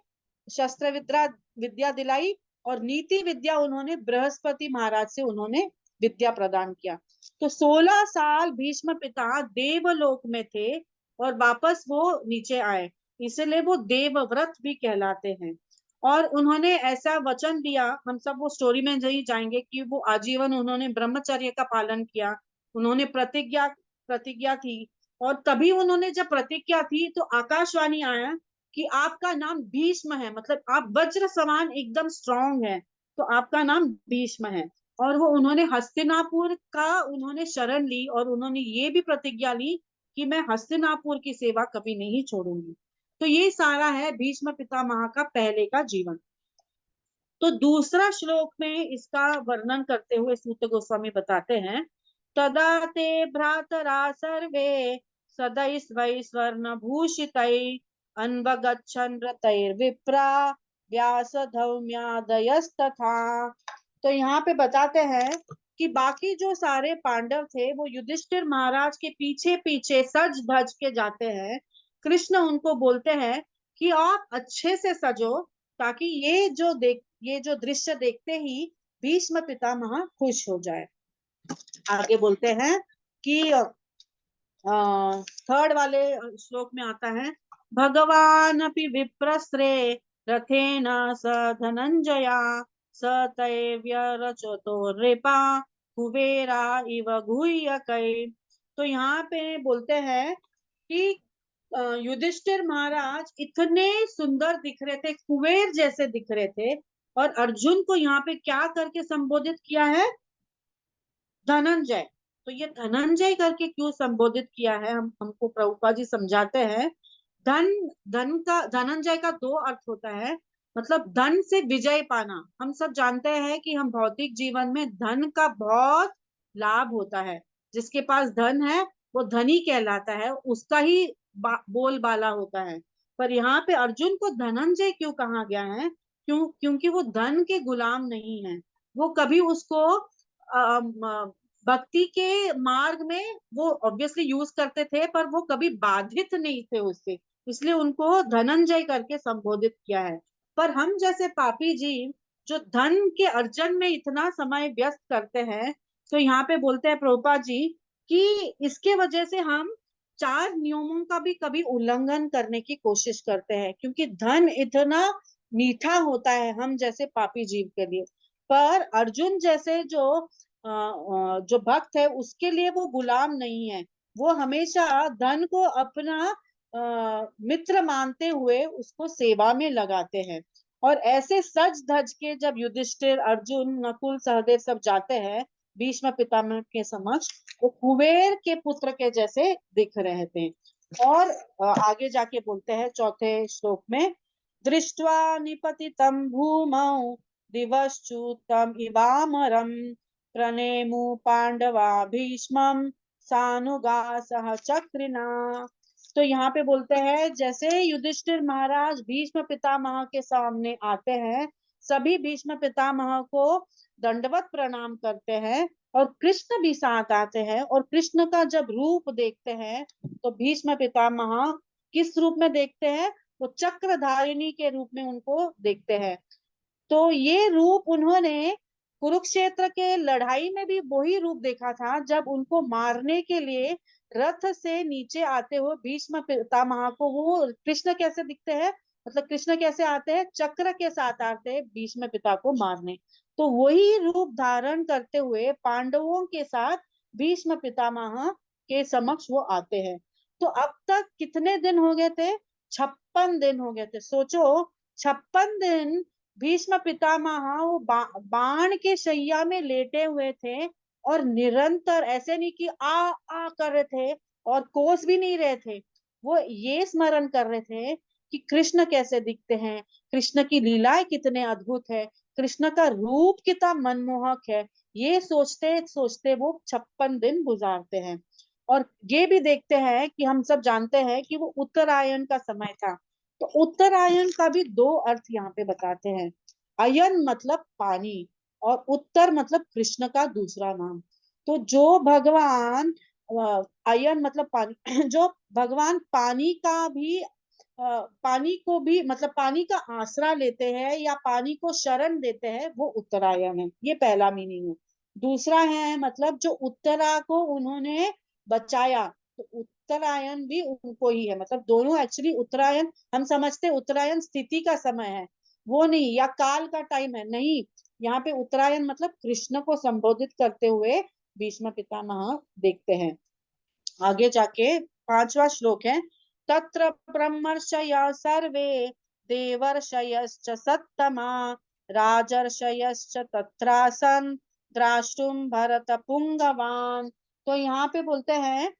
शस्त्र विद्या विद्या दिलाई, और नीति विद्या उन्होंने बृहस्पति महाराज से उन्होंने विद्या प्रदान किया। तो 16 साल भीष्म पिता देवलोक में थे, और वापस वो नीचे आए, इसलिए वो देवव्रत भी कहलाते हैं। और उन्होंने ऐसा वचन दिया, हम सब वो स्टोरी में नहीं जाएंगे, कि वो आजीवन उन्होंने ब्रह्मचर्य का पालन किया। उन्होंने प्रतिज्ञा प्रतिज्ञा थी, और तभी उन्होंने जब प्रतिज्ञा थी तो आकाशवाणी आया कि आपका नाम भीष्म है, मतलब आप वज्र समान एकदम स्ट्रांग है। तो आपका नाम भीष्म है। और वो उन्होंने हस्तिनापुर का उन्होंने शरण ली और उन्होंने ये भी प्रतिज्ञा ली कि मैं हस्तिनापुर की सेवा कभी नहीं छोड़ूंगी। तो ये सारा है भीष्म पितामह का पहले का जीवन। तो दूसरा श्लोक में इसका वर्णन करते हुए सूत गोस्वामी बताते हैं, तदा ते भ्रातरा सर्वे सदैस्वै स्वर्ण भूषितै अन्वगच्छन् रतैर्विप्रा व्यासधौम्यादयस्तथा। तो यहाँ पे बताते हैं कि बाकी जो सारे पांडव थे वो युधिष्ठिर महाराज के पीछे पीछे सज धज के जाते हैं। कृष्ण उनको बोलते हैं कि आप अच्छे से सजो, ताकि ये जो दृश्य देखते ही भीष्म पितामह खुश हो जाए। आगे बोलते हैं कि थर्ड वाले श्लोक में आता है, भगवान अपि विप्रस्रे रथेन स धनंजया स तैव्य रचतो रिपा कुबेरा इव गुह्यकै। तो यहाँ पे बोलते हैं कि युधिष्ठिर महाराज इतने सुंदर दिख रहे थे, कुबेर जैसे दिख रहे थे। और अर्जुन को यहाँ पे क्या करके संबोधित किया है, धनंजय। तो ये धनंजय करके क्यों संबोधित किया है, हम हमको प्रभुपा जी समझाते हैं। धन धन का धनंजय का दो अर्थ होता है। मतलब धन से विजय पाना। हम सब जानते हैं कि हम भौतिक जीवन में धन का बहुत लाभ होता है। जिसके पास धन है वो धनी कहलाता है, उसका ही बोलबाला होता है। पर यहाँ पे अर्जुन को धनंजय क्यों कहा गया है, क्योंकि वो धन के गुलाम नहीं है। वो कभी उसको भक्ति के मार्ग में वो ऑब्वियसली यूज करते थे, पर वो कभी बाधित नहीं थे उससे, इसलिए उनको धनंजय करके संबोधित किया है। पर हम जैसे पापी जीव जो धन के अर्जन में इतना समय व्यस्त करते हैं, तो यहाँ पे बोलते हैं प्रभुपाद जी कि इसके वजह से हम चार नियमों का भी कभी उल्लंघन करने की कोशिश करते हैं, क्योंकि धन इतना मीठा होता है हम जैसे पापी जीव के लिए। पर अर्जुन जैसे जो भक्त है उसके लिए वो गुलाम नहीं है। वो हमेशा धन को अपना मित्र मानते हुए उसको सेवा में लगाते हैं। और ऐसे सज धज के जब युधिष्ठिर, अर्जुन, नकुल, सहदेव सब जाते हैं भीष्म पितामह के समक्ष, वो कुबेर के पुत्र के जैसे दिख रहे थे। और आगे जाके बोलते हैं चौथे श्लोक में, दृष्ट्वा निपतितं भूमौ दिवश्चूतम इवामरम प्रणेमु पांडवा भीष्मं सानुगासह चक्रिना। तो यहाँ पे बोलते हैं जैसे युधिष्ठिर महाराज भीष्म पितामह के सामने आते हैं, सभी भीष्म पितामह को दंडवत प्रणाम करते हैं। और कृष्ण भी साथ आते हैं, और कृष्ण का जब रूप देखते हैं तो भीष्म पितामह किस रूप में देखते हैं, वो चक्रधारिणी के रूप में उनको देखते हैं। तो ये रूप उन्होंने कुरुक्षेत्र के लड़ाई में भी वही रूप देखा था, जब उनको मारने के लिए रथ से नीचे आते हुए भीष्म पितामह को वो कृष्ण कैसे दिखते हैं, मतलब कृष्ण कैसे आते हैं, चक्र के साथ आते हैं भीष्म पिता को मारने। तो वही रूप धारण करते हुए पांडवों के साथ भीष्म पितामह के समक्ष वो आते हैं। तो अब तक कितने दिन हो गए थे, 56 दिन हो गए थे। सोचो, 56 दिन भीष्म पितामह वो बाण के शैया में लेटे हुए थे, और निरंतर ऐसे नहीं कि आ कर रहे थे और कोस भी नहीं रहे थे, वो ये स्मरण कर रहे थे कि कृष्ण कैसे दिखते हैं, कृष्ण की लीलाएं कितने अद्भुत है, कृष्ण का रूप कितना मनमोहक है। ये सोचते सोचते वो 56 दिन गुजारते हैं। और ये भी देखते हैं कि हम सब जानते हैं कि वो उत्तरायण का समय था। तो उत्तरायण का भी दो अर्थ यहाँ पे बताते हैं। अयन मतलब पानी, और उत्तर मतलब कृष्ण का दूसरा नाम। तो जो भगवान अयन मतलब पानी जो भगवान पानी का भी पानी को भी मतलब पानी का आसरा लेते हैं या पानी को शरण देते हैं, वो उत्तरायण है। ये पहला मीनिंग है। दूसरा है मतलब जो उत्तरा को उन्होंने बचाया, तो उत्तरायण भी उनको ही है। मतलब दोनों एक्चुअली उत्तरायण, हम समझते उत्तरायण स्थिति का समय है, वो नहीं, या काल का टाइम है, नहीं। यहाँ पे उत्तरायण मतलब कृष्ण को संबोधित करते हुए भीष्म पितामह देखते हैं। आगे जाके पांचवा श्लोक है, तत्र ब्रह्मर्षय सर्वे देवर्षयश्च सत्तमा राजर्षयश्च तत्रासन् द्राष्टुम भरत पुंगवान। तो यहाँ पे बोलते हैं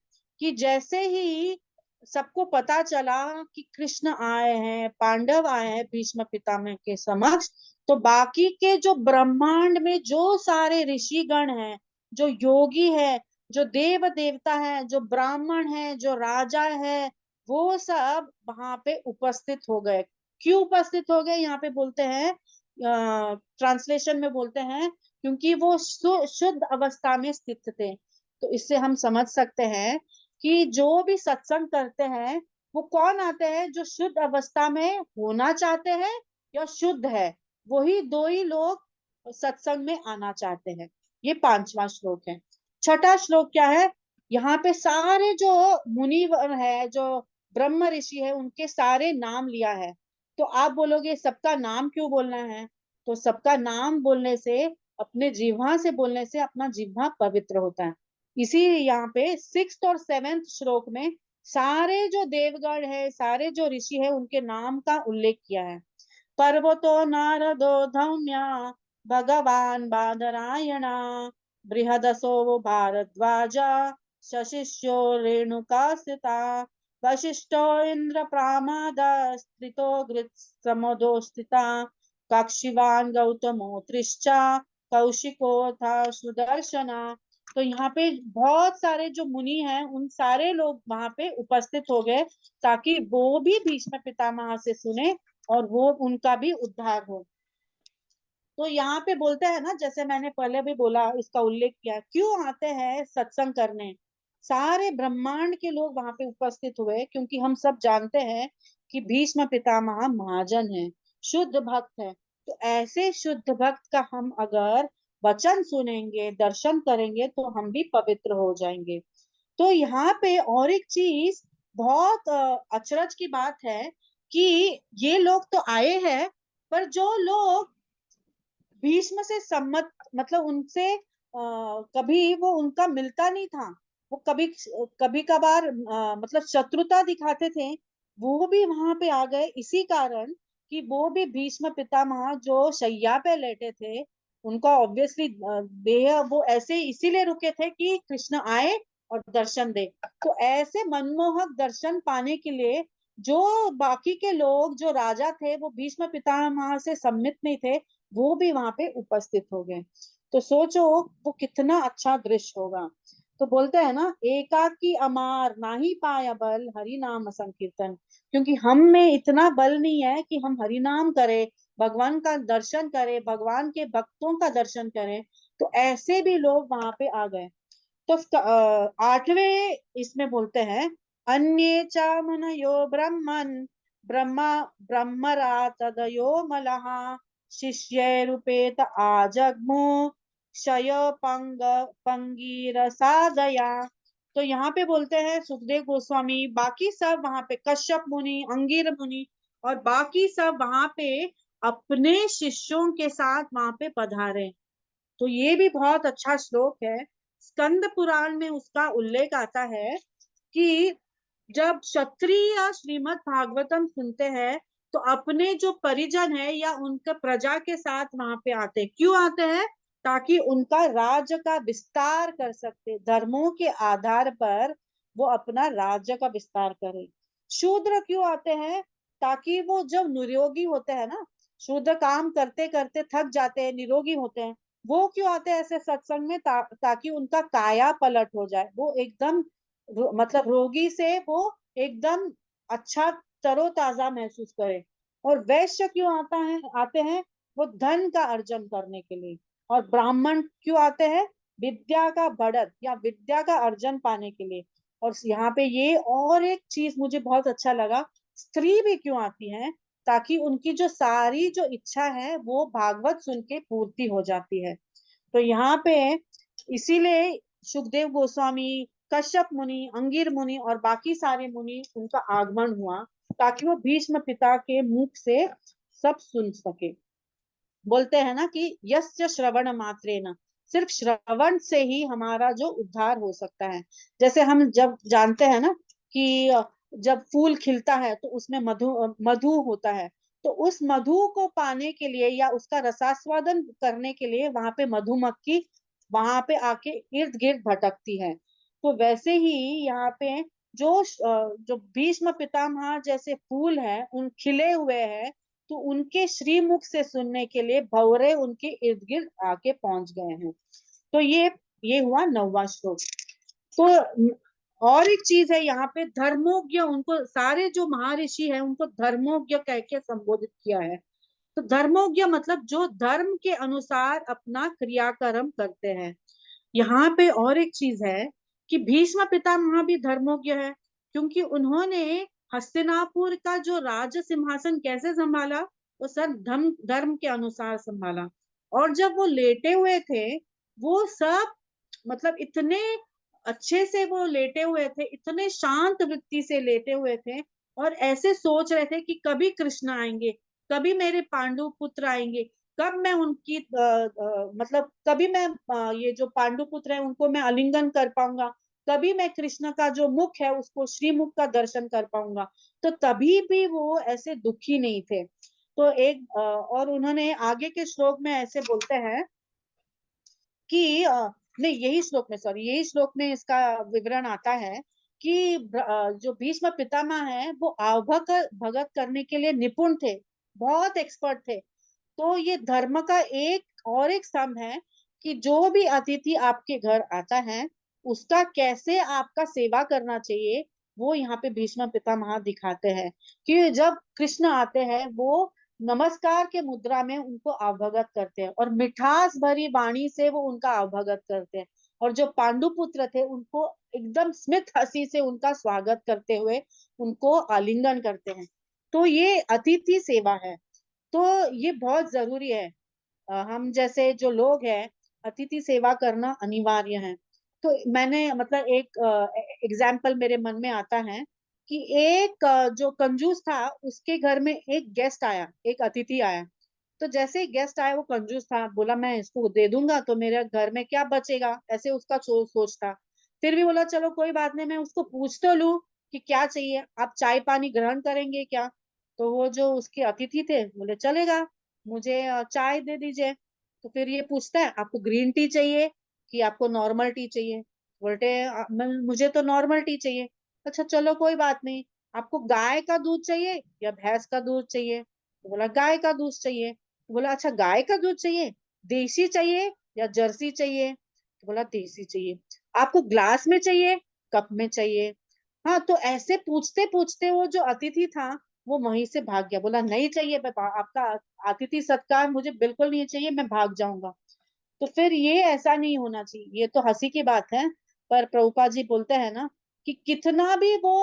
कि जैसे ही सबको पता चला कि कृष्ण आए हैं, पांडव आए हैं भीष्म पितामह के समक्ष, तो बाकी के जो ब्रह्मांड में जो सारे ऋषिगण हैं, जो योगी है, जो देव देवता है, जो ब्राह्मण है, जो राजा है, वो सब वहां पे उपस्थित हो गए। क्यों उपस्थित हो गए, यहाँ पे बोलते हैं, ट्रांसलेशन में बोलते हैं, क्योंकि वो शुद्ध अवस्था में स्थित थे। तो इससे हम समझ सकते हैं कि जो भी सत्संग करते हैं वो कौन आते हैं, जो शुद्ध अवस्था में होना चाहते हैं या शुद्ध है, वही दो ही लोग सत्संग में आना चाहते हैं। ये पांचवा श्लोक है। छठा श्लोक क्या है, यहाँ पे सारे जो मुनिवर है, जो ब्रह्म ऋषि है, उनके सारे नाम लिया है। तो आप बोलोगे सबका नाम क्यों बोलना है, तो सबका नाम बोलने से, अपने जिह्वा से बोलने से अपना जिह्वा पवित्र होता है। इसी यहाँ पे सिक्स्थ और सेवेंथ श्लोक में सारे जो देवगण है, सारे जो ऋषि है, उनके नाम का उल्लेख किया है। पर्वतो नारदो धौम्या भगवान बादरायणा बृहदसो भारद्वाजा शशिष्यो रेणुका स्थिता वशिष्ठो इंद्र प्रामादस्त्रितो गृत्समोदो स्थिता कक्षिवान गौतमो त्रिश्चा कौशिको था सुदर्शना। तो यहाँ पे बहुत सारे जो मुनि हैं, उन सारे लोग वहां पे उपस्थित हो गए, ताकि वो भी भीष्म पितामह से सुने और वो उनका भी उद्धार हो। तो यहाँ पे बोलते हैं ना, जैसे मैंने पहले भी बोला, इसका उल्लेख किया, क्यों आते हैं सत्संग करने, सारे ब्रह्मांड के लोग वहां पे उपस्थित हुए, क्योंकि हम सब जानते हैं कि भीष्म पितामह महाजन है, शुद्ध भक्त है। तो ऐसे शुद्ध भक्त का हम अगर वचन सुनेंगे, दर्शन करेंगे, तो हम भी पवित्र हो जाएंगे। तो यहाँ पे और एक चीज बहुत अचरज की बात है कि ये लोग तो आए हैं, पर जो लोग भीष्म से सम्मत, मतलब उनसे कभी वो उनका मिलता नहीं था, वो कभी कभी कभार मतलब शत्रुता दिखाते थे, वो भी वहां पे आ गए, इसी कारण कि वो भी भीष्म पितामह जो शैया पे लेटे थे, उनका ऑब्वियसली देह वो ऐसे इसीलिए रुके थे कि कृष्ण आए और दर्शन दे। तो ऐसे मनमोहक दर्शन पाने के लिए जो बाकी के लोग, जो राजा थे, वो भीष्म पितामह से सम्मित नहीं थे, वो भी वहां पे उपस्थित हो गए। तो सोचो वो कितना अच्छा दृश्य होगा। तो बोलते हैं ना, एकाकी अमार ना ही पाया बल हरि नाम संकीर्तन, क्योंकि हम में इतना बल नहीं है कि हम हरि नाम करें, भगवान का दर्शन करें, भगवान के भक्तों का दर्शन करें। तो ऐसे भी लोग वहां पे आ गए। तो आठवें इसमें बोलते हैं, अन्ये च मुनयो ब्रह्मन् ब्रह्मा ब्रह्मरा तदयो मलः शिष्यैरुपेत आजग्मु क्षय पंग पंगीरसादया। तो यहाँ पे बोलते हैं सुखदेव गोस्वामी, बाकी सब वहां पे कश्यप मुनि, अंगीर मुनि और बाकी सब वहां पे अपने शिष्यों के साथ वहां पे पधारे। तो ये भी बहुत अच्छा श्लोक है। स्कंद पुराण में उसका उल्लेख आता है कि जब क्षत्रिय श्रीमद् भागवतम सुनते हैं, तो अपने जो परिजन है या उनके प्रजा के साथ वहां पे आते हैं। क्यों आते हैं, ताकि उनका राज्य का विस्तार कर सकते, धर्मों के आधार पर वो अपना राज्य का विस्तार करें। शूद्र क्यों आते हैं, ताकि वो जब निरोगी होते हैं ना, शूद्र काम करते करते थक जाते हैं, निरोगी होते हैं, वो क्यों आते हैं ऐसे सत्संग में, ताकि उनका काया पलट हो जाए, वो एकदम मतलब रोगी से वो एकदम अच्छा तरोताजा महसूस करे। और वैश्य क्यों आते हैं, वो धन का अर्जन करने के लिए। और ब्राह्मण क्यों आते हैं, विद्या का बढ़त या विद्या का अर्जन पाने के लिए। और यहाँ पे ये और एक चीज मुझे बहुत अच्छा लगा, स्त्री भी क्यों आती है, ताकि उनकी जो सारी जो इच्छा है वो भागवत सुन के पूर्ति हो जाती है। तो यहाँ पे इसीलिए सुखदेव गोस्वामी, कश्यप मुनि, अंगिर मुनि और बाकी सारे मुनि, उनका आगमन हुआ, ताकि वो भीष्म पिता के मुख से सब सुन सके। बोलते हैं ना कि यस्य श्रवण मात्रेन, सिर्फ श्रवण से ही हमारा जो उद्धार हो सकता है। जैसे हम जब जानते हैं ना कि जब फूल खिलता है तो उसमें मधु मधु होता है, तो उस मधु को पाने के लिए या उसका रसास्वादन करने के लिए वहां पे मधुमक्खी वहां पे आके इर्द गिर्द भटकती है। तो वैसे ही यहाँ पे जो भीष्म पितामह जैसे फूल हैं उन खिले हुए हैं, तो उनके श्रीमुख से सुनने के लिए भंवरे उनके इर्द गिर्द आके पहुंच गए हैं। तो ये हुआ 9वां श्लोक। तो और एक चीज है यहाँ पे, धर्मोज्ञ, उनको सारे जो महर्षि हैं उनको धर्मोज्ञ कह के संबोधित किया है। तो धर्मोज्ञ मतलब जो धर्म के अनुसार अपना क्रियाकर्म करते हैं। यहाँ पे और एक चीज है कि भीष्म पितामह भी धर्मोज्ञ है, क्योंकि उन्होंने हस्तिनापुर का जो राज सिंहासन कैसे संभाला, वो सब धर्म धर्म के अनुसार संभाला। और जब वो लेटे हुए थे, वो सब मतलब इतने अच्छे से वो लेटे हुए थे, इतने शांत वृत्ति से लेटे हुए थे, और ऐसे सोच रहे थे कि कभी कृष्ण आएंगे, कभी मेरे पांडु पुत्र आएंगे, कब मैं उनकी मतलब कभी मैं ये जो पांडु पुत्र है उनको मैं आलिंगन कर पाऊंगा, कभी मैं कृष्ण का जो मुख है उसको श्रीमुख का दर्शन कर पाऊंगा। तो तभी भी वो ऐसे दुखी नहीं थे। तो और उन्होंने आगे के श्लोक में ऐसे बोलते हैं कि नहीं, यही श्लोक में, सॉरी, यही श्लोक में इसका विवरण आता है कि जो भीष्म पितामह है वो आवभगत भगत करने के लिए निपुण थे, बहुत एक्सपर्ट थे। तो ये धर्म का एक और एक स्तंभ है कि जो भी अतिथि आपके घर आता है उसका कैसे आपका सेवा करना चाहिए, वो यहाँ पे भीष्म पितामह दिखाते हैं। कि जब कृष्ण आते हैं वो नमस्कार के मुद्रा में उनको अवभगत करते हैं, और मिठास भरी वाणी से वो उनका अवभगत करते हैं। और जो पांडुपुत्र थे उनको एकदम स्मित हंसी से उनका स्वागत करते हुए उनको आलिंगन करते हैं। तो ये अतिथि सेवा है। तो ये बहुत जरूरी है। हम जैसे जो लोग हैं, अतिथि सेवा करना अनिवार्य है। तो मैंने मतलब एक एग्जाम्पल मेरे मन में आता है कि एक जो कंजूस था उसके घर में एक गेस्ट आया, एक अतिथि आया। तो जैसे ही गेस्ट आया वो कंजूस था, बोला मैं इसको दे दूंगा तो मेरे घर में क्या बचेगा, ऐसे उसका सोच था। फिर भी बोला चलो कोई बात नहीं, मैं उसको पूछ तो लूं कि क्या चाहिए, आप चाय पानी ग्रहण करेंगे क्या। तो वो जो उसके अतिथि थे बोले चलेगा, मुझे चाय दे दीजिए। तो फिर ये पूछता है आपको ग्रीन टी चाहिए कि आपको नॉर्मल टी चाहिए। बोलते मुझे तो नॉर्मल टी चाहिए। अच्छा चलो कोई बात नहीं, आपको गाय का दूध चाहिए या भैंस का दूध चाहिए। तो बोला गाय का दूध चाहिए। तो बोला अच्छा गाय का दूध चाहिए, देसी चाहिए या जर्सी चाहिए। तो बोला देसी चाहिए। आपको ग्लास में चाहिए, कप में चाहिए। हाँ, तो ऐसे पूछते पूछते वो जो अतिथि था वो वहीं से भाग गया, बोला नहीं चाहिए आपका अतिथि सत्कार मुझे बिल्कुल नहीं चाहिए, मैं भाग जाऊंगा। तो फिर ये ऐसा नहीं होना चाहिए। ये तो हंसी की बात है, पर प्रभुपाद जी बोलते हैं ना कि कितना भी वो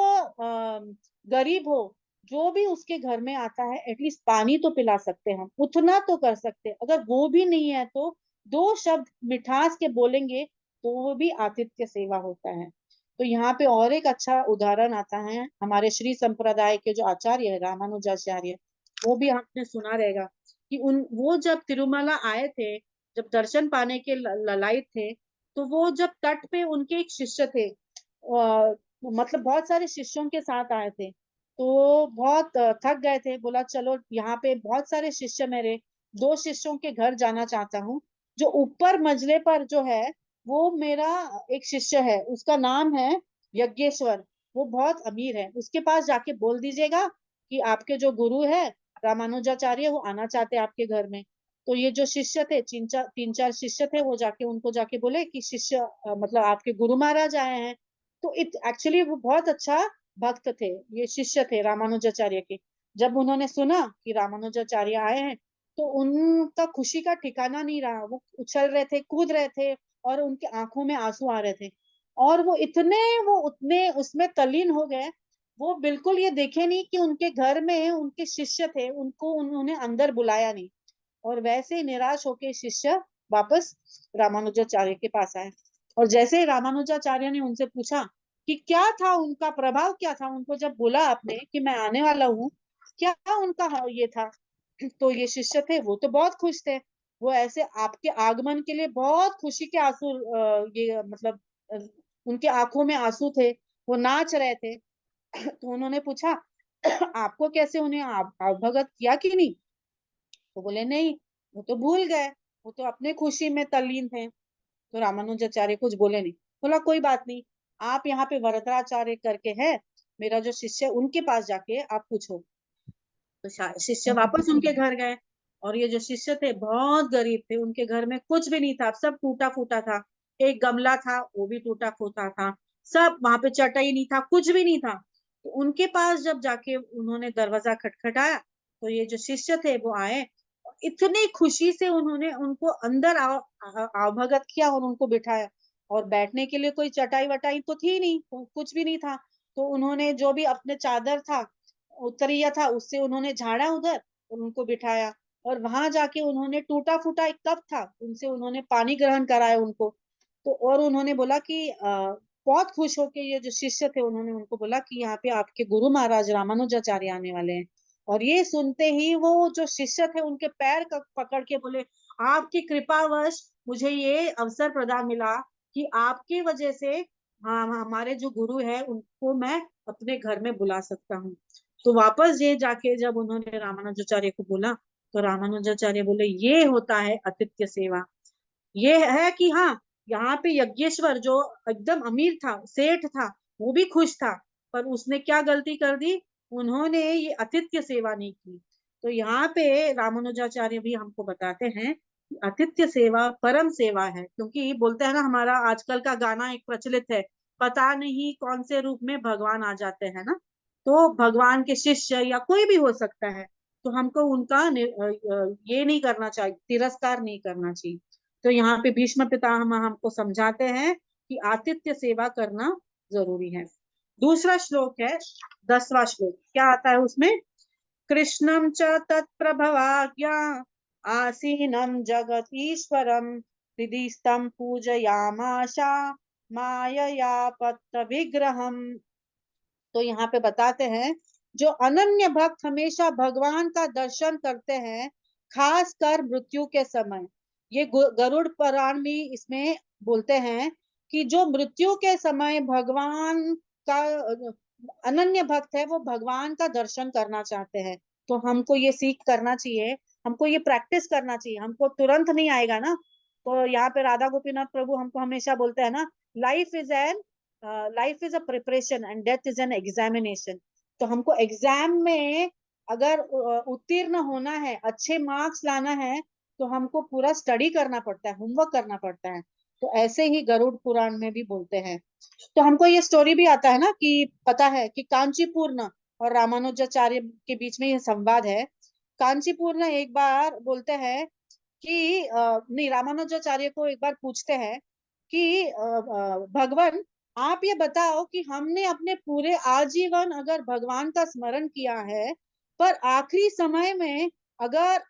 गरीब हो, जो भी उसके घर में आता है एटलीस्ट पानी तो पिला सकते हैं हम, उतना तो कर सकते हैं। अगर वो भी नहीं है तो दो शब्द मिठास के बोलेंगे तो वो भी आतिथ्य सेवा होता है। तो यहाँ पे और एक अच्छा उदाहरण आता है, हमारे श्री संप्रदाय के जो आचार्य है रामानुजाचार्य, वो भी आपने सुना रहेगा कि उन वो जब तिरुमला आए थे, जब दर्शन पाने के ललायत थे, तो वो जब तट पे उनके एक शिष्य थे, मतलब बहुत सारे शिष्यों के साथ आए थे, तो बहुत थक गए थे, बोला चलो यहाँ पे बहुत सारे शिष्य मेरे, दो शिष्यों के घर जाना चाहता हूँ। जो ऊपर मंजिले पर जो है वो मेरा एक शिष्य है, उसका नाम है यज्ञेश्वर। वो बहुत अमीर है, उसके पास जाके बोल दीजिएगा कि आपके जो गुरु है रामानुजाचार्य वो आना चाहते हैं आपके घर में। तो ये जो शिष्य थे, तीन चार शिष्य थे, वो जाके उनको जाके बोले कि शिष्य मतलब आपके गुरु महाराज आए हैं। तो एक्चुअली वो बहुत अच्छा भक्त थे, ये शिष्य थे रामानुजाचार्य के। जब उन्होंने सुना कि रामानुजाचार्य आए हैं तो उनका खुशी का ठिकाना नहीं रहा, वो उछल रहे थे, कूद रहे थे, और उनकी आंखों में आंसू आ रहे थे। और वो उतने उसमें तल्लीन हो गए, वो बिल्कुल ये देखे नहीं कि उनके घर में उनके शिष्य थे, उनको उन्होंने अंदर बुलाया नहीं। और वैसे ही निराश होके शिष्य वापस रामानुजाचार्य के पास आए। और जैसे ही रामानुजाचार्य ने उनसे पूछा कि क्या था उनका प्रभाव, क्या था, उनको जब बोला आपने कि मैं आने वाला हूँ, क्या उनका ये था, तो ये शिष्य थे वो तो बहुत खुश थे। वो ऐसे आपके आगमन के लिए बहुत खुशी के आंसू, ये मतलब अ, उनके आंखों में आंसू थे, वो नाच रहे थे। तो उन्होंने पूछा आपको कैसे उन्हें अवगत किया कि नहीं? तो बोले नहीं, वो तो भूल गए, वो तो अपने खुशी में तल्लीन थे। तो रामानुजाचार्य कुछ बोले नहीं। बोला कोई बात नहीं, आप यहाँ पे वरदाचार्य करके है मेरा जो शिष्य, उनके पास जाके आप पूछो। तो शिष्य वापस उनके घर गए, और ये जो शिष्य थे बहुत गरीब थे, उनके घर में कुछ भी नहीं था, सब टूटा फूटा था। एक गमला था, वो भी टूटा फूटा था। सब वहां पे चटाई नहीं था, कुछ भी नहीं था। तो उनके पास जब जाके उन्होंने दरवाजा खटखटाया, तो ये जो शिष्य थे वो आए। इतनी खुशी से उन्होंने उनको अंदर आवभगत किया और उनको बिठाया। और बैठने के लिए कोई चटाई वटाई तो थी नहीं, कुछ भी नहीं था। तो उन्होंने जो भी अपने चादर था, उत्तरीय था, उससे उन्होंने झाड़ा उधर और उनको बिठाया। और वहां जाके उन्होंने टूटा फूटा एक कप था, उनसे उन्होंने पानी ग्रहण कराया उनको। तो और उन्होंने बोला कि बहुत खुश होके ये जो शिष्य थे, उन्होंने उनको बोला कि यहाँ पे आपके गुरु महाराज रामानुजाचार्य आने वाले हैं। और ये सुनते ही वो जो शिष्य थे उनके पैर पकड़ के बोले, आपकी कृपावश मुझे ये अवसर प्रदान मिला कि आपकी वजह से हाँ हमारे जो गुरु है उनको मैं अपने घर में बुला सकता हूँ। तो वापस ये जाके जब उन्होंने रामानुजाचार्य को बोला, तो रामानुजाचार्य बोले ये होता है आतिथ्य सेवा। ये है कि हाँ, यहाँ पे यज्ञेश्वर जो एकदम अमीर था, सेठ था, वो भी खुश था। पर उसने क्या गलती कर दी, उन्होंने ये आतिथ्य सेवा नहीं की। तो यहाँ पे रामानुजाचार्य भी हमको बताते हैं कि आतिथ्य सेवा परम सेवा है। क्योंकि बोलते हैं ना, हमारा आजकल का गाना एक प्रचलित है, पता नहीं कौन से रूप में भगवान आ जाते हैं ना। तो भगवान के शिष्य या कोई भी हो सकता है, तो हमको उनका ये नहीं करना चाहिए, तिरस्कार नहीं करना चाहिए। तो यहाँ पे भीष्म पितामह हमको समझाते हैं कि आतिथ्य सेवा करना जरूरी है। दूसरा श्लोक है, 10वां श्लोक, क्या आता है उसमें? कृष्णं च तत्प्रभवाज्ञा आसीनं जगतीश्वरं हृदि स्तं पूजयामाशा मायया पत्र विग्रहम। तो यहाँ पे बताते हैं, जो अनन्य भक्त हमेशा भगवान का दर्शन करते हैं, खास कर मृत्यु के समय। ये गरुड़ पुराण में इसमें बोलते हैं कि जो मृत्यु के समय भगवान का अनन्य भक्त है, वो भगवान का दर्शन करना चाहते हैं। तो हमको ये सीख करना चाहिए, हमको ये प्रैक्टिस करना चाहिए। हमको तुरंत नहीं आएगा ना। तो यहाँ पे राधा गोपीनाथ प्रभु हमको हमेशा बोलते हैं ना, life is an life is a preparation and death is an examination. तो हमको एग्जाम में अगर उत्तीर्ण होना है, अच्छे मार्क्स लाना है, तो हमको पूरा स्टडी करना पड़ता है, होमवर्क करना पड़ता है। तो ऐसे ही गरुड़ पुराण में भी बोलते हैं। तो हमको ये स्टोरी भी आता है ना, कि पता है कि कांचीपूर्ण और रामानुजाचार्य के बीच में ये संवाद है। कांचीपूर्ण एक बार बोलते हैं कि नहीं, रामानुजाचार्य को एक बार पूछते हैं कि भगवान, आप ये बताओ कि हमने अपने पूरे आजीवन अगर भगवान का स्मरण किया है, पर आखिरी समय में अगर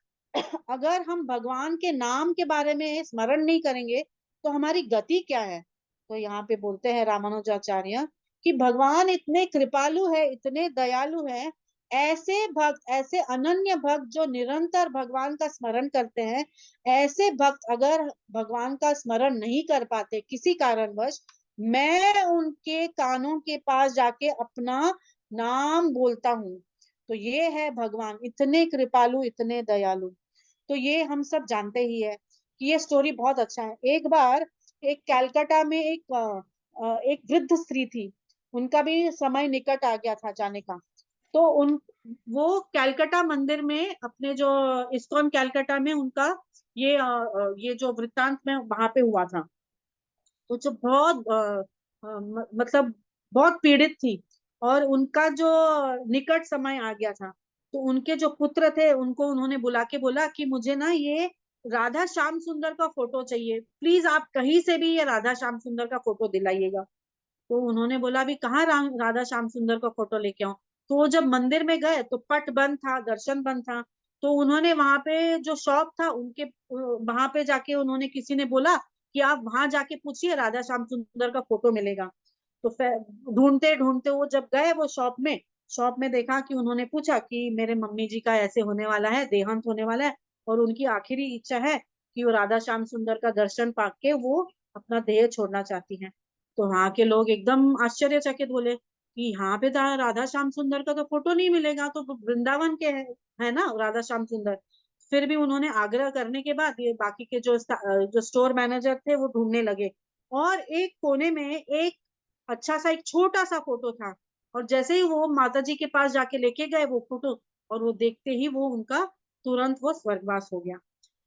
अगर हम भगवान के नाम के बारे में स्मरण नहीं करेंगे, तो हमारी गति क्या है? तो यहाँ पे बोलते हैं रामानुजाचार्य कि भगवान इतने कृपालु है, इतने दयालु है। ऐसे भक्त, ऐसे अनन्य भक्त जो निरंतर भगवान का स्मरण करते हैं, ऐसे भक्त अगर भगवान का स्मरण नहीं कर पाते किसी कारणवश, मैं उनके कानों के पास जाके अपना नाम बोलता हूँ। तो ये है भगवान, इतने कृपालु, इतने दयालु। तो ये हम सब जानते ही है कि ये स्टोरी बहुत अच्छा है। एक बार एक कलकत्ता में एक वृद्ध स्त्री थी, उनका भी समय निकट आ गया था जाने का। तो उन वो कलकत्ता मंदिर में अपने जो इस्कॉन कलकत्ता में उनका ये जो वृत्तांत में वहां पे हुआ था। तो जो बहुत मतलब बहुत पीड़ित थी, और उनका जो निकट समय आ गया था। तो उनके जो पुत्र थे, उनको उन्होंने बुला के बोला कि मुझे ना ये राधा श्याम सुंदर का फोटो चाहिए, प्लीज आप कहीं से भी ये राधा श्याम सुंदर का फोटो दिलाइएगा। तो उन्होंने बोला अभी कहाँ राधा श्याम सुंदर का फोटो लेके आऊं? तो वो जब मंदिर में गए तो पट बंद था, दर्शन बंद था। तो उन्होंने वहां पे जो शॉप था उनके वहां पे जाके उन्होंने, किसी ने बोला कि आप वहां जाके पूछिए, राधा श्याम सुंदर का फोटो मिलेगा। तो फिर ढूंढते ढूंढते वो जब गए वो शॉप में देखा कि उन्होंने पूछा कि मेरे मम्मी जी का ऐसे होने वाला है, देहांत होने वाला है, और उनकी आखिरी इच्छा है कि वो राधा श्याम सुंदर का दर्शन पाके वो अपना देह छोड़ना चाहती हैं। तो वहां के लोग एकदम आश्चर्यचकित बोले कि यहाँ पे तो राधा श्याम सुंदर का तो फोटो नहीं मिलेगा, तो वृंदावन के है ना राधा श्याम सुंदर। फिर भी उन्होंने आग्रह करने के बाद ये बाकी के जो स्टोर मैनेजर थे वो ढूंढने लगे, और एक कोने में एक अच्छा सा एक छोटा सा फोटो था, और जैसे ही वो माता जी के पास जाके लेके गए वो फोटो, और वो देखते ही वो उनका तुरंत वो स्वर्गवास हो गया,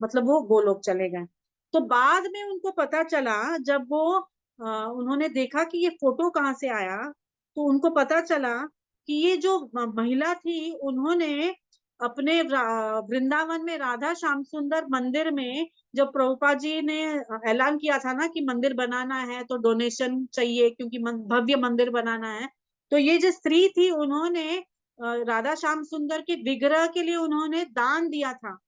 मतलब वो गोलोक चले गए। तो बाद में उनको पता चला, जब वो उन्होंने देखा कि ये फोटो कहाँ से आया, तो उनको पता चला कि ये जो महिला थी उन्होंने अपने वृंदावन में राधा श्याम सुंदर मंदिर में, जब प्रभुपाद जी ने ऐलान किया था ना कि मंदिर बनाना है तो डोनेशन चाहिए क्योंकि भव्य मंदिर बनाना है, तो ये जो स्त्री थी उन्होंने राधा श्याम सुंदर के विग्रह के लिए उन्होंने दान दिया था।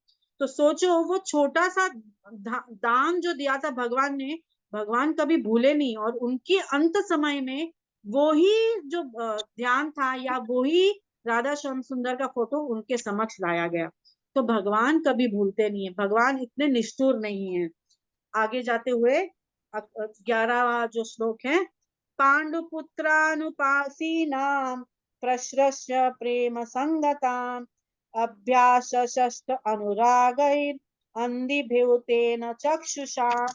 तो सोचो वो छोटा सा दान जो दिया था भगवान ने, भगवान कभी भूले नहीं, और उनके अंत समय में वो ही जो ध्यान था या वो ही राधा श्याम सुंदर का फोटो उनके समक्ष लाया गया। तो भगवान कभी भूलते नहीं है, भगवान इतने निष्ठुर नहीं है। आगे जाते हुए 11वां जो श्लोक है, पांडुपुत्रानुपासीनाम प्रश्रस्य प्रेम संगताम अभ्यासश्च अनुरागैर अंधिभूतेन चक्षुषा।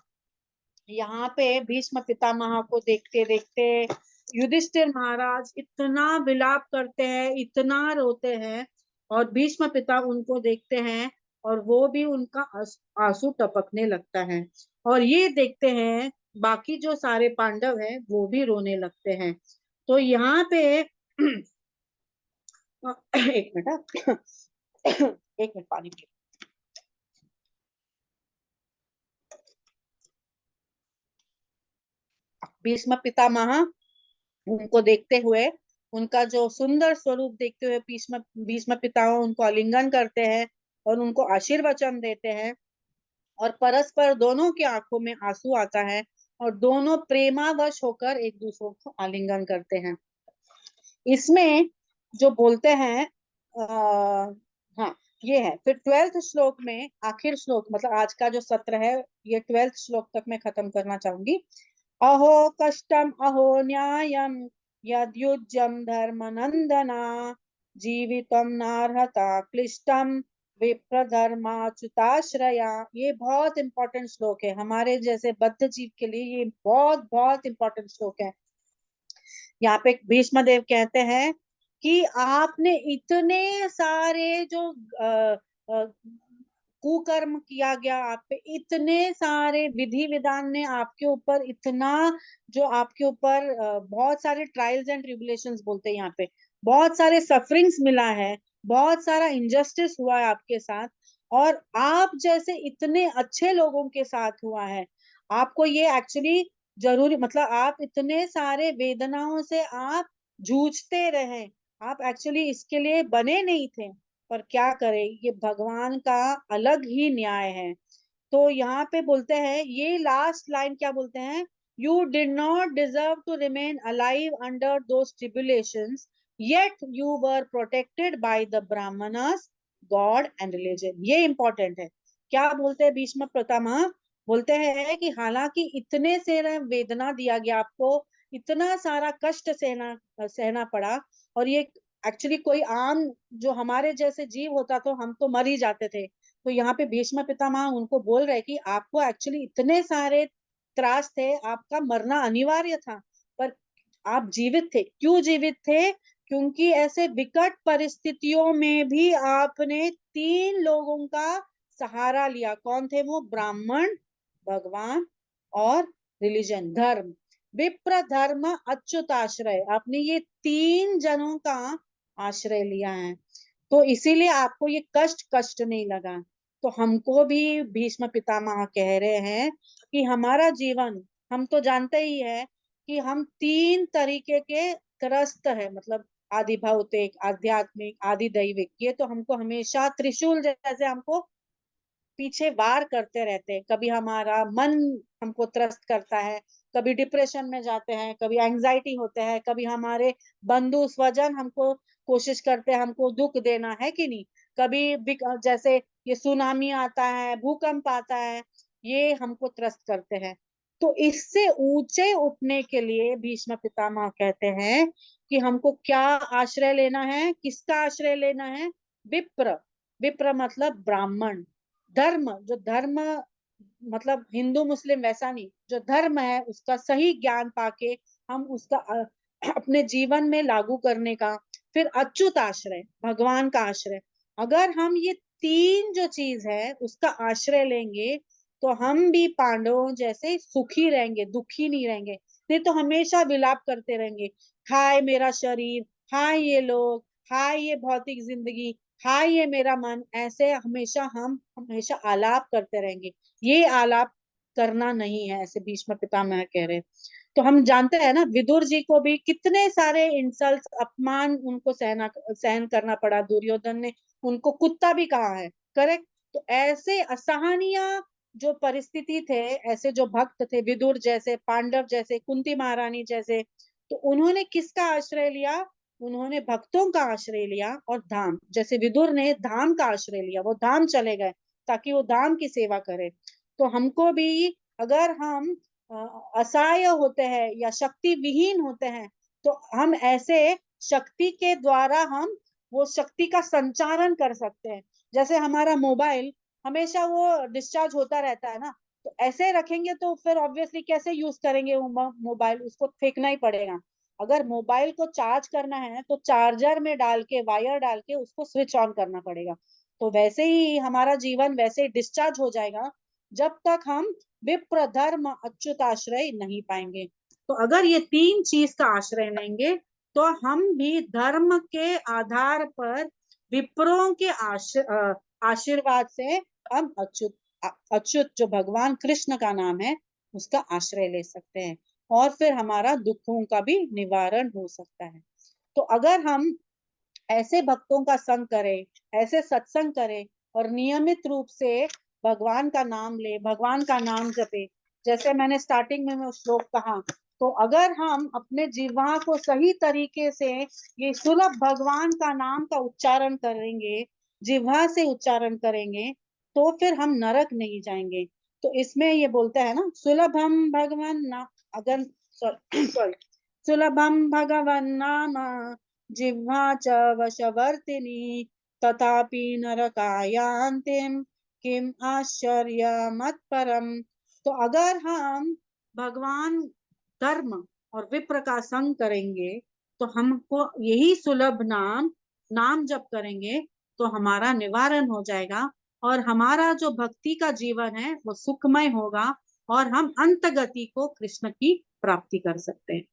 यहाँ पे भीष्म पितामह को देखते देखते युधिष्ठिर महाराज इतना विलाप करते हैं, इतना रोते हैं, और भीष्म पिता उनको देखते हैं और वो भी उनका आंसू टपकने लगता है, और ये देखते हैं बाकी जो सारे पांडव हैं वो भी रोने लगते हैं। तो यहाँ पे एक मिनट एक मिनट पानी पी। भीष्म पितामह उनको देखते हुए, उनका जो सुंदर स्वरूप देखते हुए भीष्म भीष्म पितामह उनको आलिंगन करते हैं और उनको आशीर्वचन देते हैं, और परस्पर दोनों की आंखों में आंसू आता है, और दोनों प्रेमावश होकर एक दूसरे को आलिंगन करते हैं। इसमें जो बोलते हैं हाँ ये है। फिर 12th श्लोक में, आखिर श्लोक मतलब आज का जो सत्र है, ये 12th श्लोक तक मैं खत्म करना चाहूंगी। अहो कष्टम अहो न्यायम यद्युज्यम धर्मनंदना जीवितम नार्हता क्लिष्टम विप्रधर्माच्युताश्रया। ये बहुत इंपॉर्टेंट श्लोक है हमारे जैसे बद्ध जीव के लिए, ये बहुत बहुत इंपॉर्टेंट श्लोक है। यहाँ पे भीष्म देव कहते हैं कि आपने इतने सारे जो कुकर्म किया गया, आप पे इतने सारे विधि विधान ने आपके ऊपर इतना, जो आपके ऊपर बहुत सारे ट्रायल्स एंड ट्रिबुलेशंस बोलते हैं यहाँ पे, बहुत सारे सफरिंग्स मिला है, बहुत सारा इंजस्टिस हुआ है आपके साथ, और आप जैसे इतने अच्छे लोगों के साथ हुआ है। आपको ये एक्चुअली जरूरी, मतलब आप इतने सारे वेदनाओं से आप जूझते रहे, आप एक्चुअली इसके लिए बने नहीं थे, पर क्या करें, ये भगवान का अलग ही न्याय है। तो यहाँ पे बोलते हैं, ये लास्ट लाइन क्या बोलते हैं, you did not deserve to remain alive under those tribulations yet you were protected by the brahmanas god and religion. ये इंपॉर्टेंट है। क्या बोलते हैं भीष्म पितामह, बोलते हैं कि हालांकि इतने से वेदना दिया गया आपको, इतना सारा कष्ट सहना सहना पड़ा, और ये एक्चुअली कोई आम जो हमारे जैसे जीव होता तो हम तो मर ही जाते थे। तो यहाँ पे भीष्म पितामह उनको बोल रहे कि आपको एक्चुअली इतने सारे त्रास थे, आपका मरना अनिवार्य था, पर आप जीवित थे। क्यों जीवित थे? क्योंकि ऐसे विकट परिस्थितियों में भी आपने 3 लोगों का सहारा लिया। कौन थे वो? ब्राह्मण, भगवान और रिलीजन, धर्म। विप्र धर्म अच्युताश्रय, आपने ये 3 जनों का आश्रय लिया है, तो इसीलिए आपको ये कष्ट कष्ट नहीं लगा। तो हमको भी भीष्म पितामह कह रहे हैं कि हमारा जीवन, हम तो जानते ही है कि हम 3 तरीके के त्रस्त है, मतलब आदि भौतिक, आध्यात्मिक, आदि दैविक। ये तो हमको हमेशा त्रिशूल जैसे हमको पीछे वार करते रहते हैं। कभी हमारा मन हमको त्रस्त करता है, कभी डिप्रेशन में जाते हैं, कभी एंजाइटी होते हैं, कभी हमारे बंधु स्वजन हमको कोशिश करते हैं हमको दुख देना, है कि नहीं? कभी जैसे ये सुनामी आता है, भूकंप आता है, ये हमको त्रस्त करते हैं। तो इससे ऊंचे उठने के लिए भीष्म पितामह कहते हैं कि हमको क्या आश्रय लेना है, किसका आश्रय लेना है? विप्र। विप्र मतलब ब्राह्मण। धर्म, जो धर्म मतलब हिंदू मुस्लिम वैसा नहीं, जो धर्म है उसका सही ज्ञान पाके हम उसका अपने जीवन में लागू करने का। फिर अच्युत आश्रय, भगवान का आश्रय। अगर हम ये तीन जो चीज है उसका आश्रय लेंगे तो हम भी पांडवों जैसे सुखी रहेंगे, दुखी नहीं रहेंगे। नहीं तो हमेशा विलाप करते रहेंगे, हाय मेरा शरीर, हाय ये लोग, हाय ये भौतिक जिंदगी, हाय ये मेरा मन। ऐसे हम हमेशा आलाप करते रहेंगे। ये आलाप करना नहीं है, ऐसे भीष्म पितामह कह रहे हैं। तो हम जानते हैं ना, विदुर जी को भी कितने सारे इंसल्ट, अपमान उनको सहन करना पड़ा। दुर्योधन ने उनको कुत्ता भी कहा है, करेक्ट। तो ऐसे असहनीय जो परिस्थिति थे, ऐसे जो भक्त थे, विदुर जैसे, पांडव जैसे, कुंती महारानी जैसे, तो उन्होंने किसका आश्रय लिया? उन्होंने भक्तों का आश्रय लिया। और धाम, जैसे विदुर ने धाम का आश्रय लिया, वो धाम चले गए ताकि वो धाम की सेवा करे। तो हमको भी, अगर हम असहाय होते हैं या शक्ति विहीन होते हैं, तो हम ऐसे शक्ति के द्वारा हम वो शक्ति का संचारण कर सकते हैं। जैसे हमारा मोबाइल हमेशा वो डिस्चार्ज होता रहता है ना, तो ऐसे रखेंगे तो फिर ऑब्वियसली कैसे यूज करेंगे वो मोबाइल? उसको फेंकना ही पड़ेगा। अगर मोबाइल को चार्ज करना है तो चार्जर में डाल के, वायर डाल के उसको स्विच ऑन करना पड़ेगा। तो वैसे ही हमारा जीवन वैसे ही डिस्चार्ज हो जाएगा जब तक हम विप्र धर्म अच्युत आश्रय नहीं पाएंगे। तो अगर ये तीन चीज का आश्रय लेंगे तो हम भी धर्म के आधार पर विप्रों के आशीर्वाद से हम अच्युत जो भगवान कृष्ण का नाम है उसका आश्रय ले सकते हैं। और फिर हमारा दुखों का भी निवारण हो सकता है। तो अगर हम ऐसे भक्तों का संग करें, ऐसे सत्संग करें और नियमित रूप से भगवान का नाम ले, भगवान का नाम जपे, जैसे मैंने स्टार्टिंग में वो श्लोक कहा, तो अगर हम अपने जीवा को सही तरीके से ये सुलभ भगवान का नाम का उच्चारण करेंगे, जिह्वा से उच्चारण करेंगे, तो फिर हम नरक नहीं जाएंगे। तो इसमें ये बोलता है ना, सुलभम भगवान नाम, अगर सॉरी सुलभम भगवान नाम जिह्वा च वशवर्तिनी तथापि नरकायांतिम किम आश्चर्यमत्परम। तो अगर हम भगवान धर्म और विप्र का संग करेंगे तो हमको यही सुलभ नाम जप करेंगे तो हमारा निवारण हो जाएगा और हमारा जो भक्ति का जीवन है वो सुखमय होगा और हम अंत गति को कृष्ण की प्राप्ति कर सकते हैं।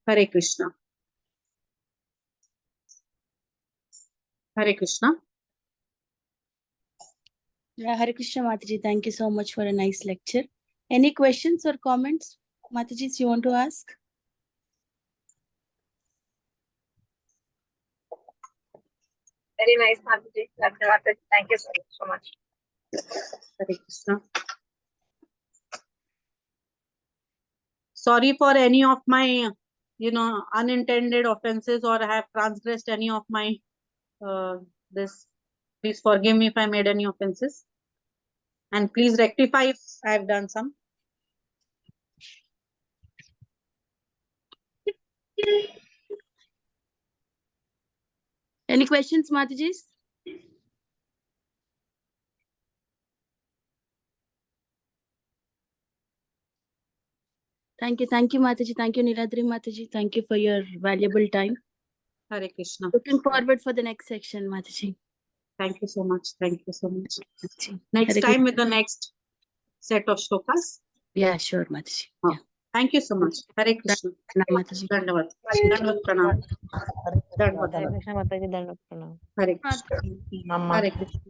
हरे कृष्णा। हरे Krishna. Yeah, Hare Krishna Mataji, thank you so much for a nice lecture. Any questions or comments, Mataji, you want to ask? Very nice, Mataji. Thank you so much. Hare Krishna. Sorry for any of my, unintended offenses or I have transgressed any of my this. Please forgive me if I made any offenses, and please rectify if I have done some. Any questions, Mataji? Thank you, Mataji. Thank you, Niladri Mataji. Thank you for your valuable time. Hare Krishna. Looking forward for the next section, Mataji. Thank you so much. Thank you so much. Mataji. Next Hare time with the next set of shlokas. Yeah, sure, Mataji. Oh, Yeah. thank you so much. Hare Krishna. Mataji. Dandavad. Dandavad pranam. Dandavad. Hare Krishna Mataji, Dandavad pranam. Hare Krishna. Mama. Hare Krishna.